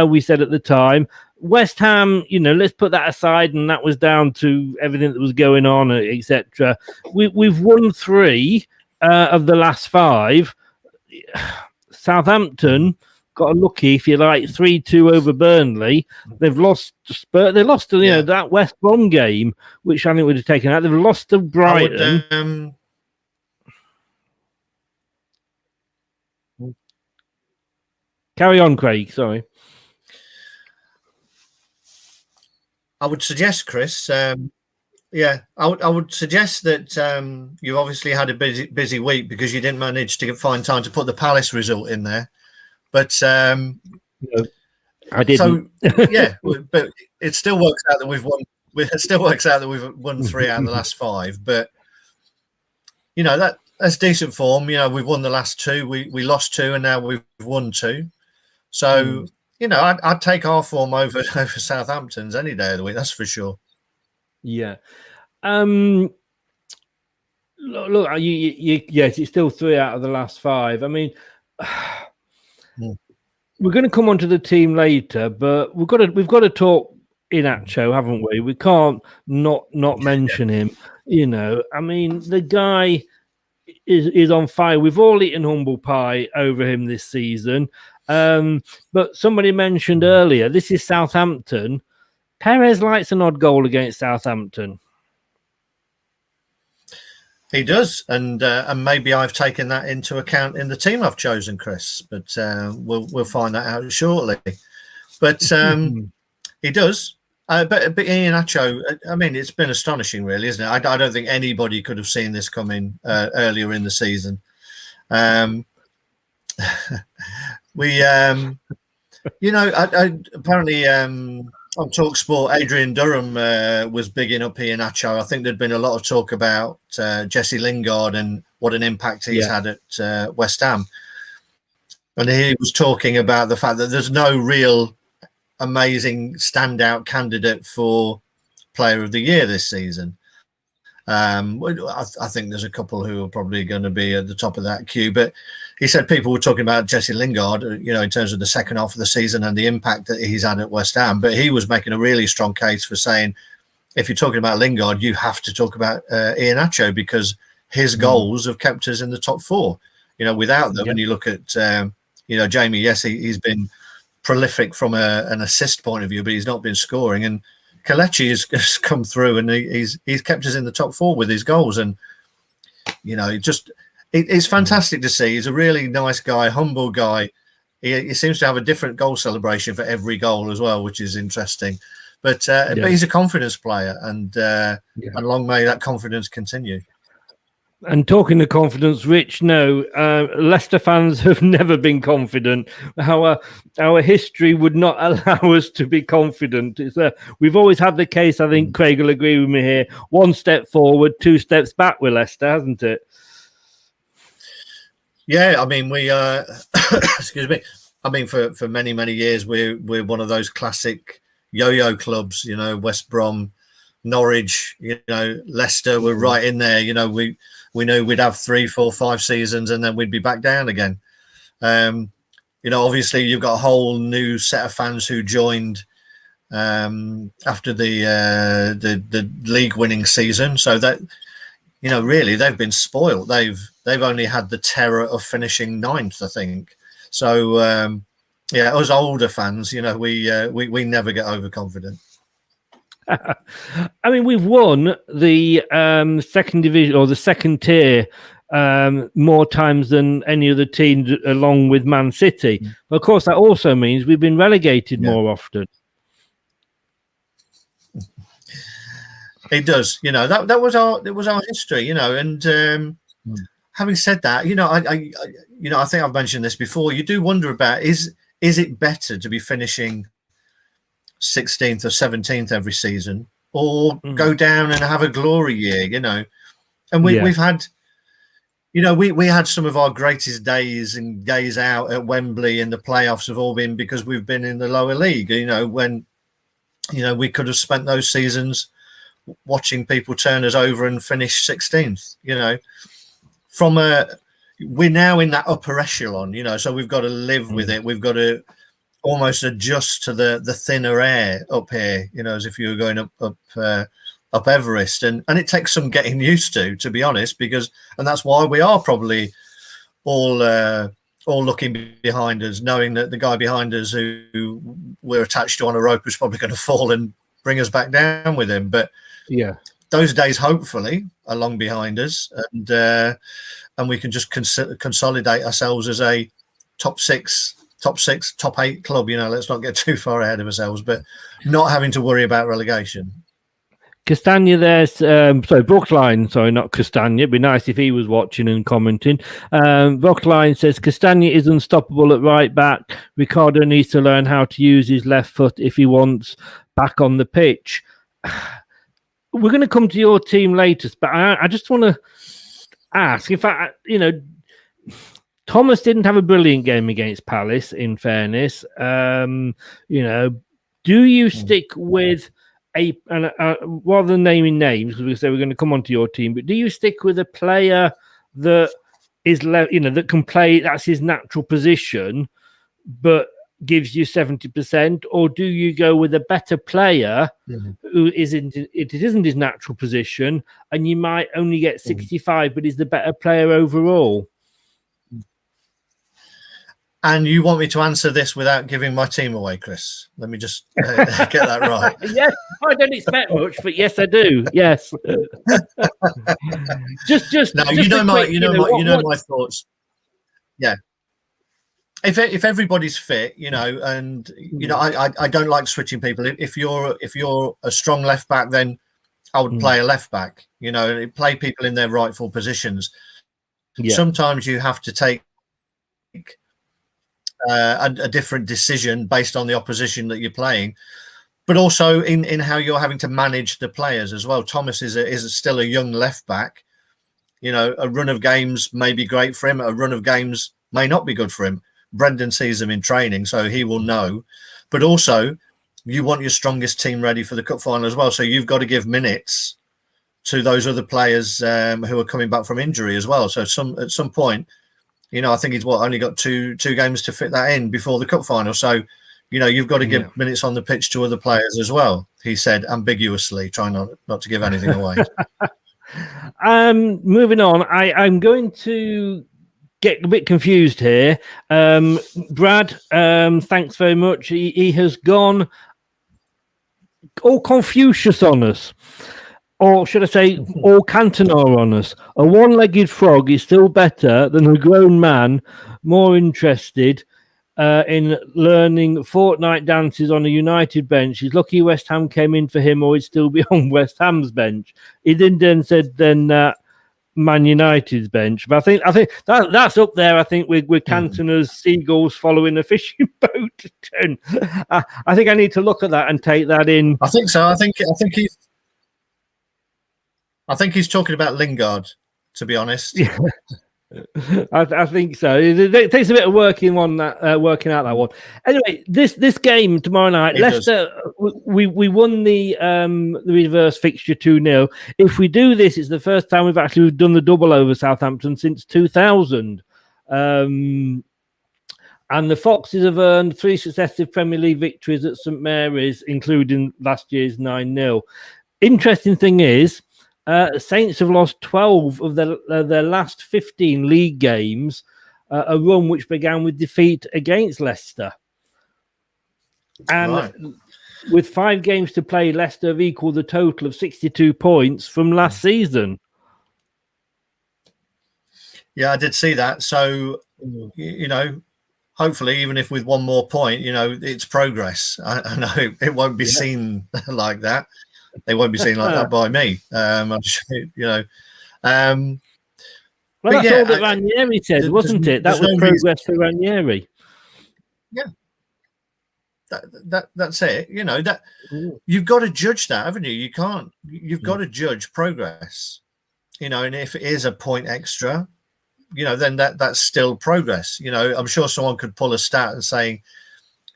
S7: We said at the time. West Ham, let's put that aside, and that was down to everything that was going on, etc. We've won 3 of the last 5. Southampton got unlucky, if you like, 3-2 over Burnley. They've lost. They lost to that West Brom game, which I think would have taken out. They've lost to Brighton. Carry on, Craig. Sorry.
S8: I would suggest, Chris. I would suggest that you obviously had a busy week because you didn't manage to find time to put the Palace result in there. But
S7: No, I didn't.
S8: so but it still works out that we've won. It still works out that we've won 3 out of the last 5. But that's decent form. We've won the last 2. We lost 2, and now we've won 2. So I'd take our form over Southampton's any day of the week. That's for sure.
S7: Yeah. Look, yes, it's still 3 out of the last 5. I mean, we're going to come on to the team later, but we've got to talk Iheanacho, haven't we? We can't not mention him. I mean, the guy is on fire. We've all eaten humble pie over him this season. But somebody mentioned earlier, this is Southampton. Perez likes an odd goal against Southampton.
S8: He does, and maybe I've taken that into account in the team I've chosen, Chris. But we'll find that out shortly. But he does. But Iheanacho, I mean, it's been astonishing, really, isn't it? I don't think anybody could have seen this coming earlier in the season. Apparently on TalkSport, Adrian Durham was bigging up Iheanacho. I think there'd been a lot of talk about Jesse Lingard and what an impact he's had at West Ham. And he was talking about the fact that there's no real amazing standout candidate for Player of the Year this season. I think there's a couple who are probably going to be at the top of that queue, but he said people were talking about Jesse Lingard, in terms of the second half of the season and the impact that he's had at West Ham. But he was making a really strong case for saying, if you're talking about Lingard, you have to talk about Iheanacho because his goals have kept us in the top 4. Without them, when you look at, Jamie, yes, he's been prolific from an assist point of view, but he's not been scoring. And Kelechi has come through and he's kept us in the top 4 with his goals. And, it's fantastic to see. He's a really nice guy, humble guy. He seems to have a different goal celebration for every goal as well, which is interesting. But he's a confidence player, and long may that confidence continue.
S7: And talking to confidence, Rich, no, Leicester fans have never been confident. Our history would not allow us to be confident. We've always had the case, I think Craig will agree with me here, 1 step forward, 2 steps back with Leicester, hasn't it?
S8: Yeah, I mean, we excuse me. I mean, for many, many years, we're one of those classic yo-yo clubs, West Brom, Norwich, Leicester, we're right in there. We knew we'd have 3, 4, 5 seasons and then we'd be back down again. Obviously you've got a whole new set of fans who joined after the league winning season. So that, really they've been spoiled. They've only had the terror of finishing 9th, I think. So us older fans, we never get overconfident.
S7: I mean, we've won the second division or the second tier more times than any other team, along with Man City. Of course, that also means we've been relegated more often.
S8: It does, that was our history, and having said that, I think I've mentioned this before. You do wonder about is it better to be finishing 16th or 17th every season, or go down and have a glory year, And we've had, we had some of our greatest days and days out at Wembley in the playoffs have all been because we've been in the lower league. When we could have spent those seasons watching people turn us over and finish 16th. We're now in that upper echelon. So we've got to live with it. We've got to almost adjust to the thinner air up here, as if you were going up Everest, and it takes some getting used to be honest, and that's why we are probably all looking behind us, knowing that the guy behind us who we're attached to on a rope is probably going to fall and bring us back down with him. But those days hopefully are long behind us, and we can just consolidate ourselves as a top 6 top 6, top 8 club. Let's not get too far ahead of ourselves, but not having to worry about relegation.
S7: Castagna there's sorry, Brookline, sorry, not Castagna. It'd be nice if he was watching and commenting. Brookline says Castagna is unstoppable at right back. Ricardo needs to learn how to use his left foot if he wants back on the pitch. We're going to come to your team later, but I just want to ask, in fact, Thomas didn't have a brilliant game against Palace, in fairness. Do you stick with rather than naming names, because we say we're going to come onto your team, but do you stick with a player that is that can play, that's his natural position, but gives you 70%, or do you go with a better player who isn't his natural position, and you might only get 65, but is the better player overall?
S8: And you want me to answer this without giving my team away, Chris? Let me just get that right.
S7: Yes, I don't expect much, but yes, I do. Yes. just
S8: no, my thoughts. Yeah. If everybody's fit, and I don't like switching people. If you're a strong left back, then I would play a left back. Play people in their rightful positions. Yeah. Sometimes you have to take a different decision based on the opposition that you're playing, but also in how you're having to manage the players as well. Thomas is still a young left back. A run of games may be great for him. A run of games may not be good for him. Brendan sees them in training, so he will know. But also, you want your strongest team ready for the cup final as well. So you've got to give minutes to those other players who are coming back from injury as well. So at some point, I think he's only got two games to fit that in before the cup final. So, you've got to give minutes on the pitch to other players as well, he said ambiguously, trying not to give anything away.
S7: Moving on, I'm going to get a bit confused here. Brad, thanks very much. He has gone all Confucius on us. Or should I say, all Cantona on us. A one-legged frog is still better than a grown man more interested in learning fortnight dances on a United bench. He's lucky West Ham came in for him, or he'd still be on West Ham's bench. He then said Man United's bench. But I think that's up there. I think with Cantona's seagulls following a fishing boat. I think I need to look at that and take that in.
S8: I think so. I think he's talking about Lingard, to be honest.
S7: Yeah. I think so. It takes a bit of working out that one. Anyway, this game tomorrow night, Leicester, we won the reverse fixture 2-0. If we do this, it's the first time we've actually done the double over Southampton since 2000. And the Foxes have earned 3 successive Premier League victories at St Mary's, including last year's 9-0. Interesting thing is, Saints have lost 12 of their last 15 league games, a run which began with defeat against Leicester. And with 5 games to play, Leicester have equalled the total of 62 points from last season.
S8: Yeah, I did see that. So, hopefully, even if with one more point, it's progress. I know it won't be seen like that. They won't be seen like that by me. I'm sure,
S7: Well, that's all that Ranieri said, wasn't it? That was progress for Ranieri.
S8: Yeah, that's it. That you've got to judge that, haven't you? You can't. You've got to judge progress. And if it is a point extra, then that's still progress. I'm sure someone could pull a stat and saying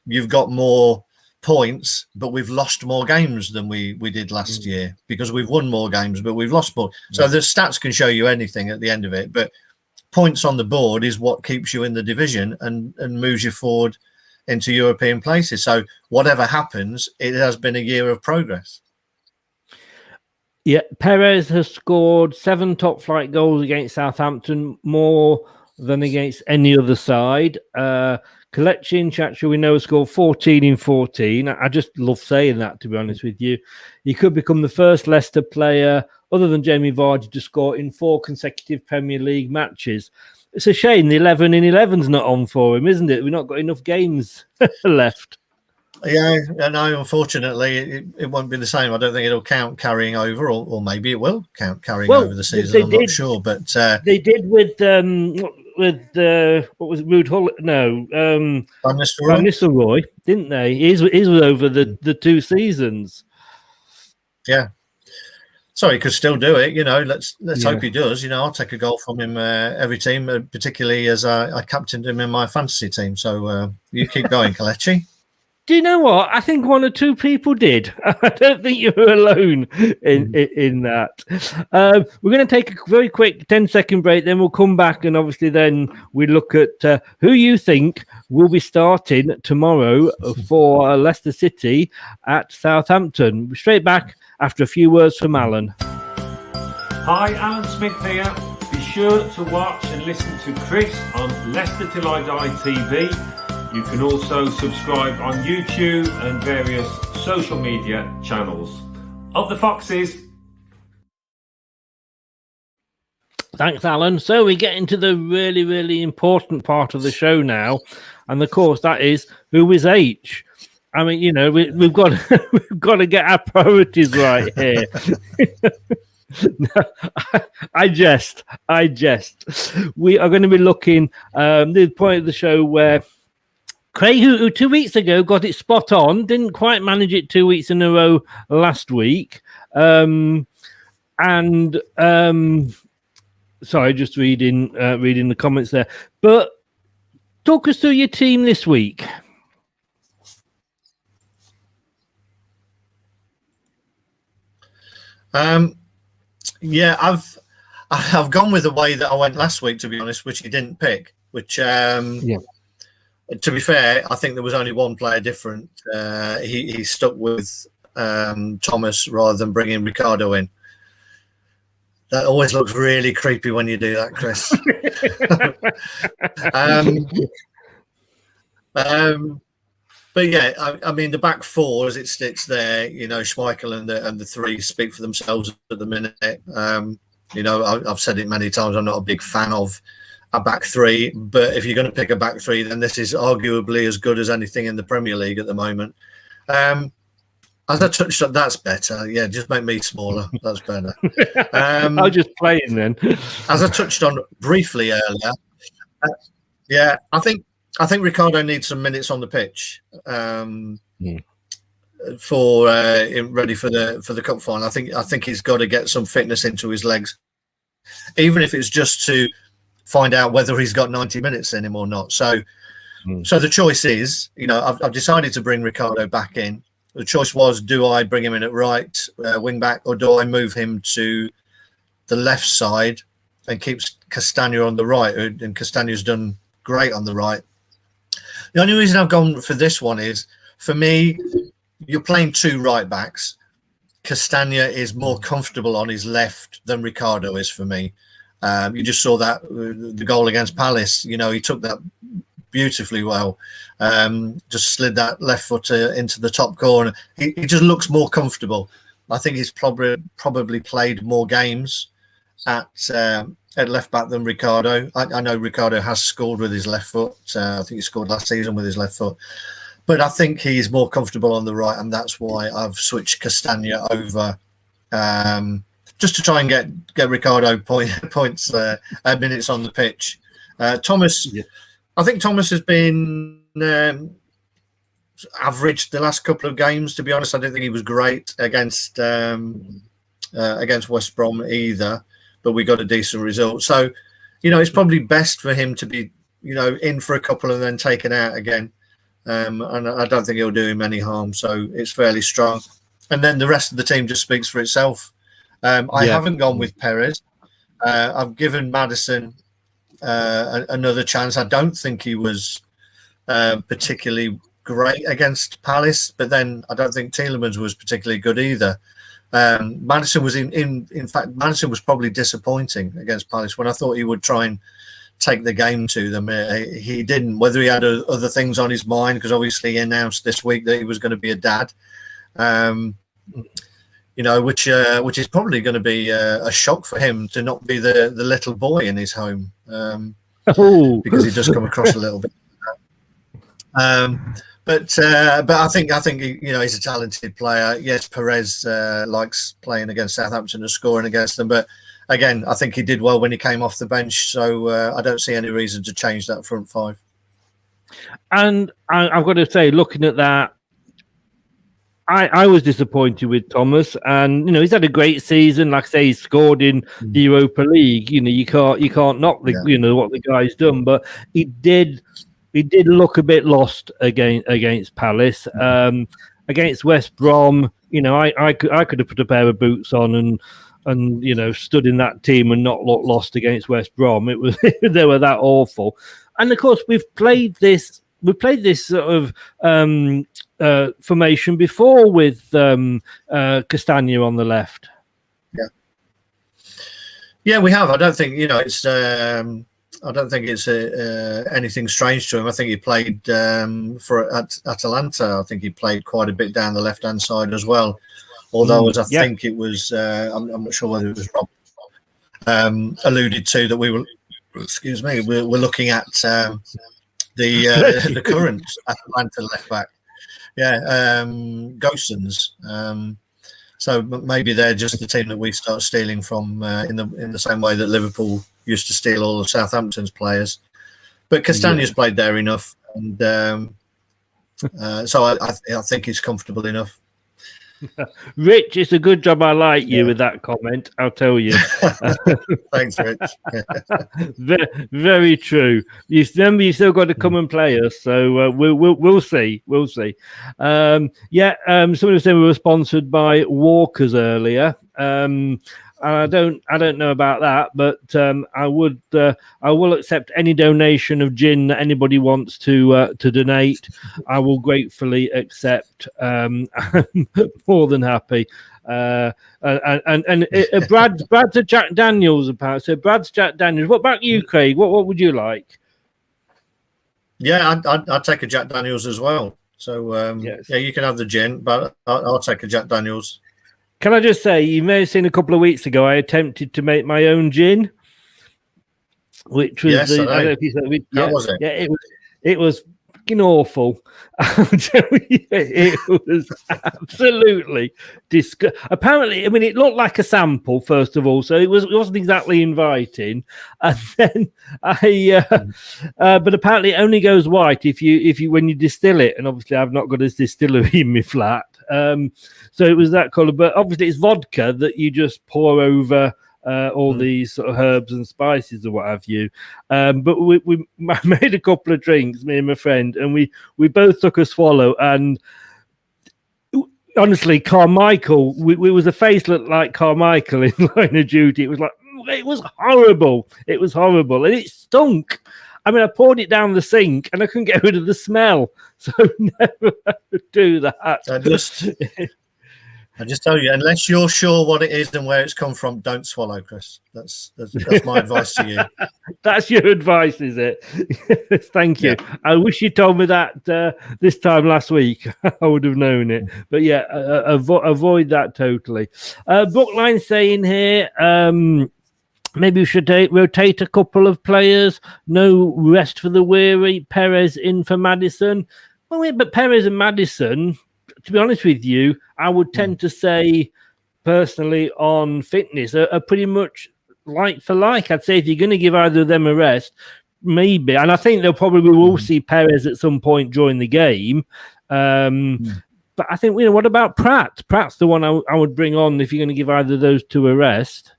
S8: you've got more points, but we've lost more games than we did last year, because we've won more games, but we've lost more. So the stats can show you anything at the end of it, but points on the board is what keeps you in the division and moves you forward into European places. So whatever happens, it has been a year of progress.
S7: Yeah, Perez has scored 7 top flight goals against Southampton, more than against any other side. Kelechi Iheanacho, we know, scored 14 in 14. I just love saying that, to be honest with you. He could become the first Leicester player, other than Jamie Vardy, to score in 4 consecutive Premier League matches. It's a shame the 11 in 11's not on for him, isn't it? We've not got enough games left.
S8: Yeah, no, unfortunately, it won't be the same. I don't think it'll count carrying over, or maybe it will count carrying over the season. I'm not sure, but
S7: they did with what was it, Rude Hull? No, Van Nistelrooy, didn't they? He's over the 2 seasons.
S8: Yeah. So he could still do it, let's hope he does. I'll take a goal from him every team, particularly as I captained him in my fantasy team. So you keep going, Kelechi.
S7: Do you know what? I think 1 or 2 people did. I don't think you were alone in that. We're going to take a very quick 10-second break. Then we'll come back, and obviously then we look at who you think will be starting tomorrow for Leicester City at Southampton. Straight back after a few words from Alan.
S9: Hi, Alan Smith here. Be sure to watch and listen to Chris on Leicester Till I Die TV. You can also subscribe on YouTube and various social media channels. Up the Foxes!
S7: Thanks, Alan. So we get into the really, really important part of the show now. And of course, that is who is H? I mean, we've got we've got to get our priorities right here. No, I jest. We are going to be looking the point of the show where Craig, who 2 weeks ago got it spot on, didn't quite manage it 2 weeks in a row last week. Sorry, just reading the comments there. But talk us through your team this week.
S8: Yeah, I've gone with the way that I went last week, to be honest, which he didn't pick. To be fair, I think there was only one player different. He stuck with Thomas rather than bringing Ricardo in. That always looks really creepy when you do that, Chris. But yeah, I mean, the back 4 as it sits there, Schmeichel and the 3 speak for themselves at the minute. I've said it many times. I'm not a big fan of a back 3, but if you're going to pick a back 3, then this is arguably as good as anything in the Premier League at the moment. As I touched on, that's better. Yeah, just make me smaller. That's better.
S7: I'll just play in then.
S8: As I touched on briefly earlier, I think Ricardo needs some minutes on the pitch for ready for the cup final. I think he's got to get some fitness into his legs, even if it's just to find out whether he's got 90 minutes in him or not. So the choice is, I've decided to bring Ricardo back in. The choice was, do I bring him in at right wing back, or do I move him to the left side and keep Castagna on the right? And Castagna's done great on the right. The only reason I've gone for this one is, for me, you're playing 2 right backs. Castagna is more comfortable on his left than Ricardo is for me. You just saw that the goal against Palace. He took that beautifully well. Just slid that left foot into the top corner. He just looks more comfortable. I think he's probably played more games at left back than Ricardo. I know Ricardo has scored with his left foot. I think he scored last season with his left foot. But I think he's more comfortable on the right, and that's why I've switched Castagna over. Just to try and get Ricardo points minutes on the pitch. Thomas, I think Thomas has been average the last couple of games. To be honest, I don't think he was great against West Brom either, but we got a decent result. So, it's probably best for him to be, in for a couple and then taken out again. And I don't think he'll do him any harm. So it's fairly strong. And then the rest of the team just speaks for itself. I haven't gone with Perez. I've given Maddison another chance. I don't think he was particularly great against Palace, but then I don't think Tielemans was particularly good either. Maddison was in fact, Maddison was probably disappointing against Palace when I thought he would try and take the game to them. He didn't. Whether he had other things on his mind, because obviously he announced this week that he was going to be a dad. Which is probably going to be a shock for him to not be the little boy in his home.
S7: Oh,
S8: because he does come across a little bit. But I think he's a talented player. Yes, Perez likes playing against Southampton and scoring against them, but again, I think he did well when he came off the bench. So I don't see any reason to change that front five.
S7: And I've got to say, looking at that, I was disappointed with Thomas, and he's had a great season. Like I say, he scored in the Europa League. You can't knock the what the guy's done, but he did look a bit lost against Palace. Against West Brom, I could have put a pair of boots on and stood in that team and not look lost against West Brom. It was they were that awful, and of course we've played this sort of formation before with Castagna on the left.
S8: Yeah, we have. I don't think it's. I don't think it's anything strange to him. I think he played for Atalanta. I think he played quite a bit down the left-hand side as well. Although, as I think it was, I'm not sure whether it was Rob alluded to that we were. Excuse me, we're looking at the current Atalanta left back. Yeah, Gosens. So maybe they're just the team that we start stealing from in the same way that Liverpool used to steal all of Southampton's players. But Castagna's played there enough, and so I think he's comfortable enough.
S7: Rich, it's a good job I like you with that comment, I'll tell you.
S8: Thanks, Rich.
S7: very, very true. You still got to come and play us, so we'll see. We'll see. Somebody was saying we were sponsored by Walkers earlier. I don't know about that, but I will accept any donation of gin that anybody wants to donate. I will gratefully accept. I'm more than happy. Brad's a Jack Daniels apparently. So Brad's Jack Daniels. What about you, Craig? What would you like?
S8: Yeah, I'd take a Jack Daniels as well. So yeah, you can have the gin, but I'll take a Jack Daniels.
S7: Can I just say, you may have seen a couple of weeks ago, I attempted to make my own gin, which was
S8: yes, I don't know if
S7: you said,
S8: how was it?
S7: Yeah, it was fucking awful. I'll tell you, it was absolutely disgusting. Apparently, I mean, it looked like a sample first of all, so it wasn't exactly inviting. And then but apparently, it only goes white if you when you distill it. And obviously, I've not got a distillery in my flat. So it was that colour, but obviously it's vodka that you just pour over all these sort of herbs and spices or what have you. But we made a couple of drinks, me and my friend, and we both took a swallow. And honestly, Carmichael, we was a face looked like Carmichael in Line of Duty. It was horrible. It was horrible, and it stunk. I mean, I poured it down the sink and I couldn't get rid of the smell. So never do that.
S8: I just tell you, unless you're sure what it is and where it's come from, don't swallow, Chris. That's my advice to you.
S7: That's your advice, is it? Thank you. Yeah. I wish you told me that this time last week. I would have known it. But yeah, avoid that totally. Brookline saying here, maybe we should rotate a couple of players. No rest for the weary. Perez in for Maddison. Well, but Perez and Maddison, to be honest with you, I would tend to say, personally, on fitness, are pretty much like for like. I'd say if you're going to give either of them a rest, maybe. And I think they'll probably will see Perez at some point during the game. But I think, what about Pratt? Pratt's the one I would bring on if you're going to give either of those two a rest.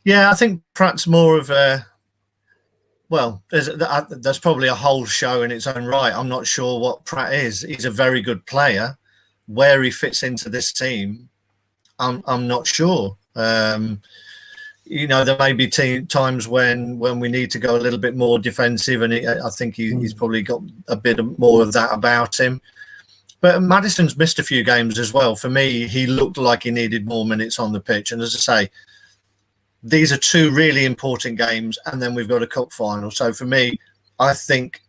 S8: Yeah, I think Pratt's more of a... Well, there's probably a whole show in its own right. I'm not sure what Pratt is. He's a very good player. Where he fits into this team, I'm not sure. There may be times when we need to go a little bit more defensive, and I think he's probably got a bit more of that about him. But Maddison's missed a few games as well. For me, he looked like he needed more minutes on the pitch. And as I say, these are two really important games, and then we've got a cup final. So for me, I think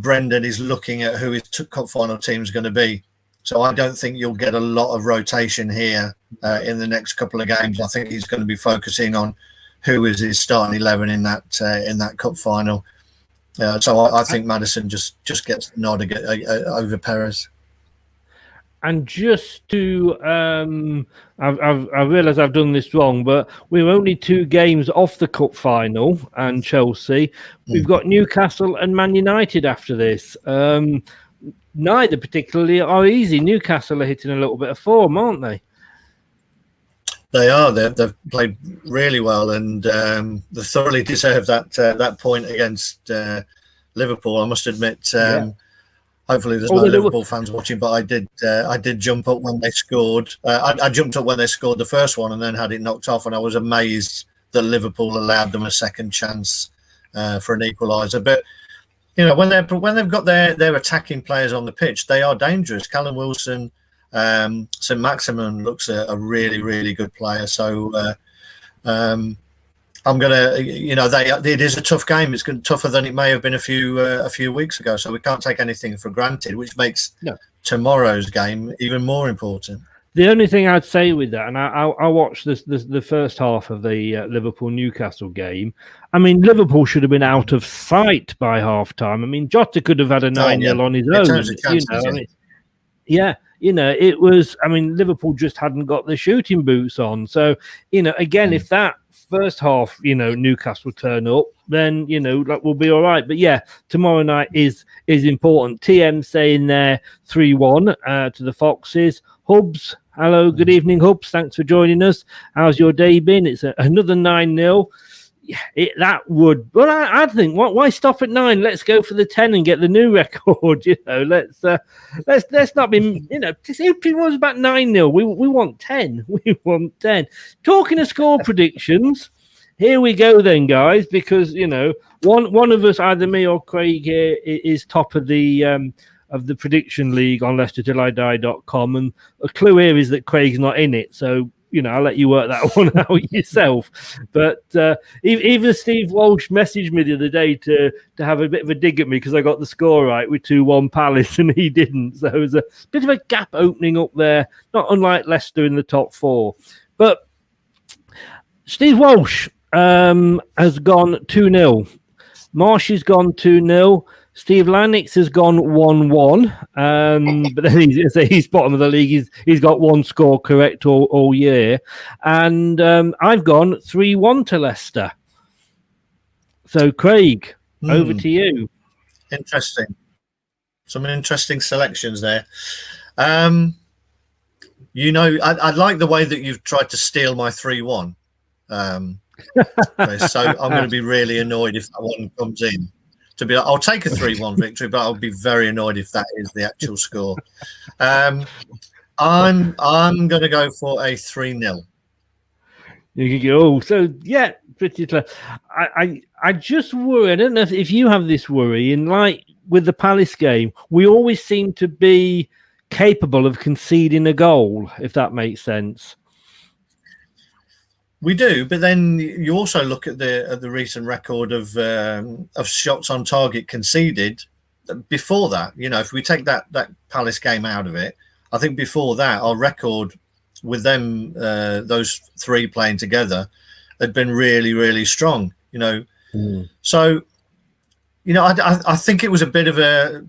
S8: Brendan is looking at who his cup final team is going to be. So I don't think you'll get a lot of rotation here in the next couple of games. I think he's going to be focusing on who is his starting 11 in that cup final. So I think Maddison just gets the nod over Perez.
S7: And just to, I realise I've done this wrong, but we're only 2 games off the cup final and Chelsea. We've got Newcastle and Man United after this. Neither particularly are easy. Newcastle are hitting a little bit of form, aren't they?
S8: They are. They've played really well, and they thoroughly deserve that point against Liverpool. I must admit. Hopefully, there's no Liverpool fans watching, but I did jump up when they scored. I jumped up when they scored the first one, and then had it knocked off, and I was amazed that Liverpool allowed them a second chance for an equaliser. But when they've got their attacking players on the pitch, they are dangerous. Callum Wilson. St. Maximin looks a really, really good player. So I'm gonna, it is a tough game. It's tougher than it may have been a few weeks ago. So we can't take anything for granted, which makes tomorrow's game even more important.
S7: The only thing I'd say with that, and I watched the first half of the Liverpool-Newcastle game. I mean, Liverpool should have been out of sight by half time. I mean, Jota could have had a 9-0 on his own. It was. I mean, Liverpool just hadn't got the shooting boots on. So, again, if that first half, Newcastle turn up, then we'll be all right. But yeah, tomorrow night is important. TM saying there 3-1 to the Foxes. Hubs, hello, good evening, Hubs. Thanks for joining us. How's your day been? It's another 9-0. That would. Well, I think why stop at 9? Let's go for the 10 and get the new record. Let's not be. It was about 9-0. We want 10. We want 10. Talking of score predictions, here we go then, guys. Because one of us, either me or Craig here, is top of the prediction league on LeicesterTillIDie.com, and a clue here is that Craig's not in it. So. I'll let you work that one out yourself. But even Steve Walsh messaged me the other day to have a bit of a dig at me because I got the score right with 2-1 Palace and he didn't. So it was a bit of a gap opening up there, not unlike Leicester in the top 4. But Steve Walsh has gone 2-0. Marsh has gone 2-0. Steve Lanix has gone 1-1, but then he's bottom of the league. He's got 1 score correct all year, and I've gone 3-1 to Leicester. So, Craig, over to you.
S8: Interesting. Some interesting selections there. I like the way that you've tried to steal my 3-1. So I'm going to be really annoyed if that one comes in. I'll take a 3-1 victory, but I'll be very annoyed if that is the actual score. I'm going to go for a 3-0.
S7: You can go. So yeah, pretty clear. I just worry. I don't know if you have this worry. And like with the Palace game, we always seem to be capable of conceding a goal, if that makes sense.
S8: We do, but then you also look at the recent record of shots on target conceded. Before that, if we take that Palace game out of it, I think before that our record with them, those 3 playing together, had been really, really strong. So I think it was a bit of a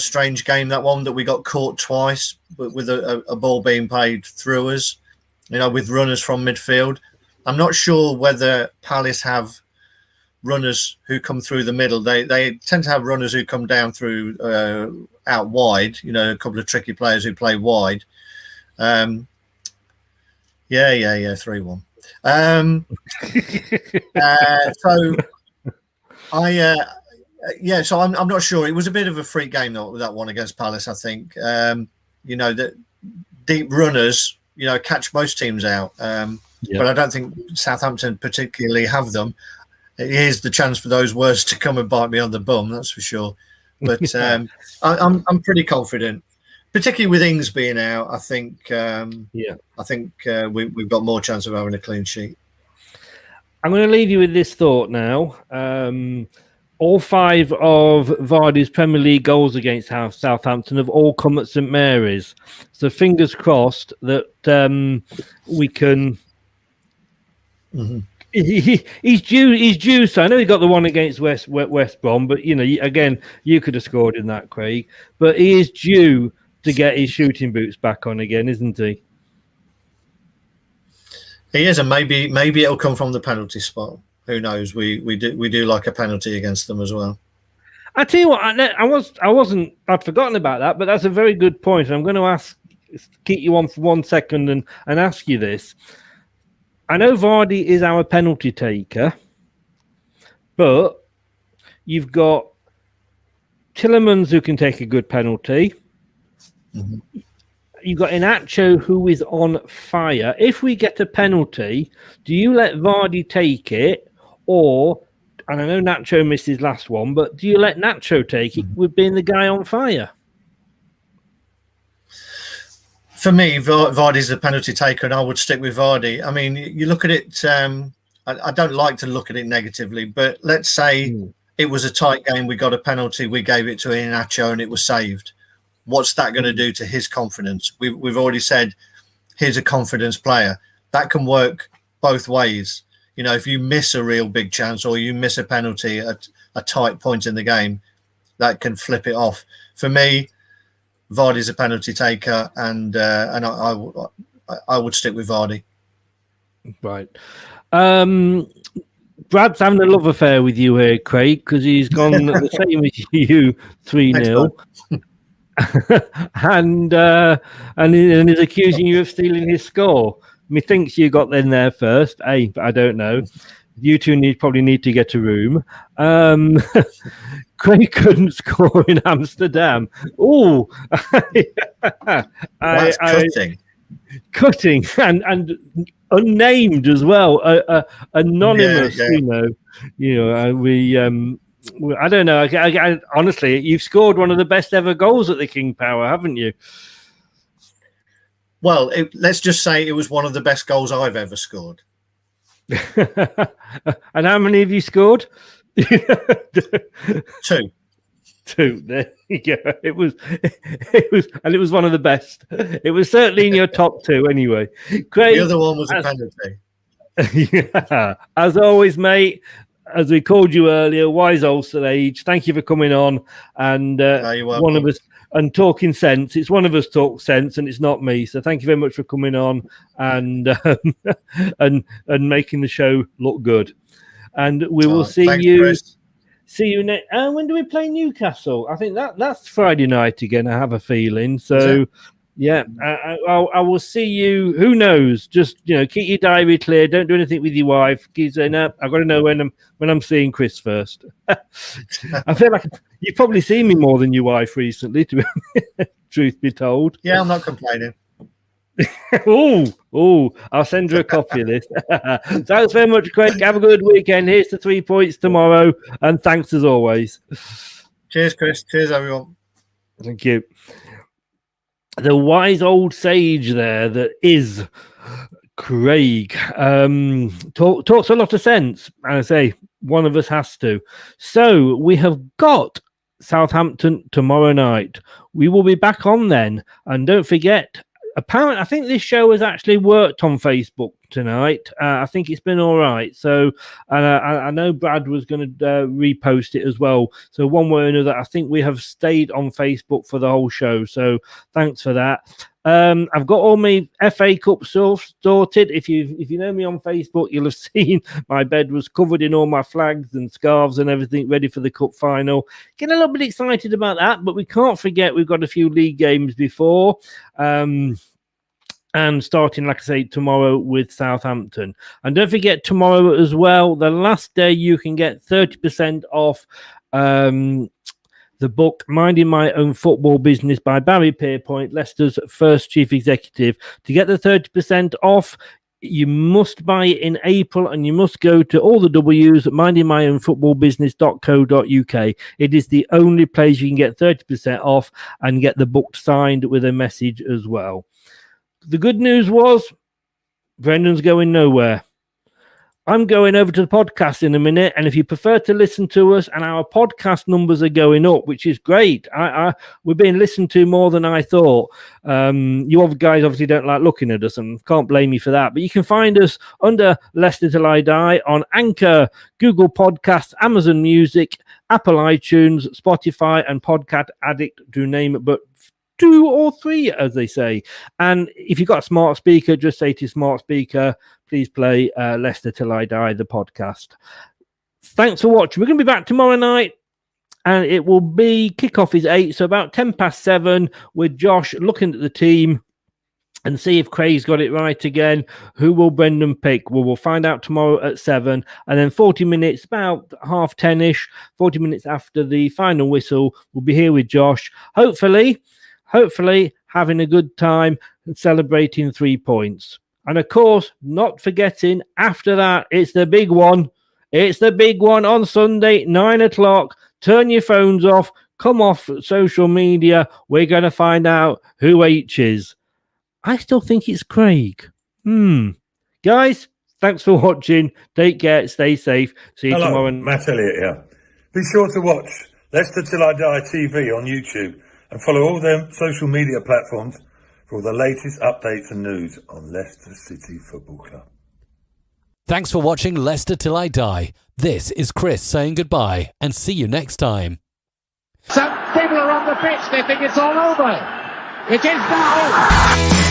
S8: strange game, that one, that we got caught twice, but with a ball being played through us. With runners from midfield. I'm not sure whether Palace have runners who come through the middle. They tend to have runners who come down through out wide, a couple of tricky players who play wide. 3-1. So I'm not sure. It was a bit of a freak game, that one against Palace, I think. The deep runners, catch most teams out. But I don't think Southampton particularly have them. Here's the chance for those words to come and bite me on the bum, that's for sure. But I'm pretty confident, particularly with Ings being out. I think we've got more chance of having a clean sheet.
S7: I'm going to leave you with this thought now. all 5 of Vardy's Premier League goals against Southampton have all come at St Mary's. So fingers crossed that we can.
S8: Mm-hmm.
S7: He's due. So I know he got the one against West Brom, but again, you could have scored in that, Craig. But he is due to get his shooting boots back on again, isn't he?
S8: He is, and maybe it'll come from the penalty spot. Who knows? We do like a penalty against them as well.
S7: I tell you what, I'd forgotten about that, but that's a very good point. I'm going to keep you on for 1 second and ask you this. I know Vardy is our penalty taker, but you've got Tillemans who can take a good penalty.
S8: Mm-hmm.
S7: You've got Inacho who is on fire. If we get a penalty, do you let Vardy take it, or, and I know Nacho missed his last one, but do you let Nacho take it with being the guy on fire?
S8: For me, Vardy's the penalty taker, and I would stick with Vardy. I mean, you look at it. I don't like to look at it negatively, but let's say it was a tight game. We got a penalty. We gave it to Inacho, and it was saved. What's that going to do to his confidence? We've already said he's a confidence player. That can work both ways. If you miss a real big chance or you miss a penalty at a tight point in the game, that can flip it off. For me, Vardy's a penalty taker, and I would stick with Vardy.
S7: Right. Brad's having a love affair with you here, Craig, because he's gone the same as you, 3-0. and is accusing you of stealing his score. Methinks you got in there first, but I don't know. You two probably need to get a room. Craig couldn't score in Amsterdam. Oh,
S8: That's cutting.
S7: Cutting and unnamed as well, anonymous.
S8: Yeah.
S7: I don't know. I honestly, you've scored one of the best ever goals at the King Power, haven't you?
S8: Well, let's just say it was one of the best goals I've ever scored.
S7: And how many have you scored?
S8: 2.
S7: There you go. It was one of the best. It was certainly in your top 2 anyway. Craig,
S8: the other one was a penalty.
S7: Yeah. As always, mate, as we called you earlier, wise old age. Thank you for coming on, and one of us and talking sense. It's one of us talk sense, and it's not me. So thank you very much for coming on and and making the show look good. And we will see you. Chris. See you next. When do we play Newcastle? I think that's Friday night again. I have a feeling. So. Yeah, I will see you. Who knows? Just keep your diary clear. Don't do anything with your wife. Keep saying, "No, I've got to know when I'm seeing Chris first." I feel like you've probably seen me more than your wife recently. To be truth be told.
S8: Yeah, I'm not complaining.
S7: Oh! I'll send her a copy of this. Thanks very much, Craig. Have a good weekend. Here's the 3 points tomorrow, and thanks as always.
S8: Cheers, Chris. Cheers, everyone.
S7: Thank you. The wise old sage there that is Craig talks a lot of sense, and I say one of us has to. So we have got Southampton tomorrow night. We will be back on then, and don't forget. Apparently, I think this show has actually worked on Facebook tonight. I think it's been all right. So, and I know Brad was going to repost it as well. So, one way or another, I think we have stayed on Facebook for the whole show. So, thanks for that. I've got all my FA Cup sorted. If you know me on Facebook, you'll have seen my bed was covered in all my flags and scarves and everything ready for the cup final. Getting a little bit excited about that, but we can't forget we've got a few league games before. And starting, like I say, tomorrow with Southampton. And don't forget tomorrow as well, the last day you can get 30% off the book Minding My Own Football Business by Barry Pierpoint, Leicester's first chief executive. To get the 30% off, you must buy it in April, and you must go to all the W's at mindingmyownfootballbusiness.co.uk. It is the only place you can get 30% off and get the book signed with a message as well. The good news was Brendan's going nowhere. I'm going over to the podcast in a minute, and if you prefer to listen to us, and our podcast numbers are going up, which is great. We're being listened to more than I thought. You other guys obviously don't like looking at us, and can't blame you for that. But you can find us under Leicester Till I Die on Anchor, Google Podcasts, Amazon Music, Apple iTunes, Spotify, and Podcast Addict, to name it, but 2 or 3, as they say. And if you've got a smart speaker, just say to your smart speaker, please play Leicester Till I Die, the podcast. Thanks for watching. We're going to be back tomorrow night, and it will be, kickoff is 8, so about 7:10 with Josh looking at the team and see if Craig's got it right again. Who will Brendan pick? Well, we'll find out tomorrow at 7, and then 40 minutes, about 10:30ish, 40 minutes after the final whistle, we'll be here with Josh. Hopefully having a good time and celebrating 3 points. And of course, not forgetting, after that, it's the big one. It's the big one on Sunday, 9 o'clock. Turn your phones off. Come off social media. We're going to find out who H is. I still think it's Craig. Guys, thanks for watching. Take care. Stay safe. See you tomorrow.
S10: Matt Elliott here. Be sure to watch Leicester Till I Die TV on YouTube and follow all their social media platforms for all the latest updates and news on Leicester City Football Club.
S1: Thanks for watching Leicester Till I Die. This is Chris saying goodbye, and see you next time.
S11: Some people are on the pitch, they think it's all over. It is now.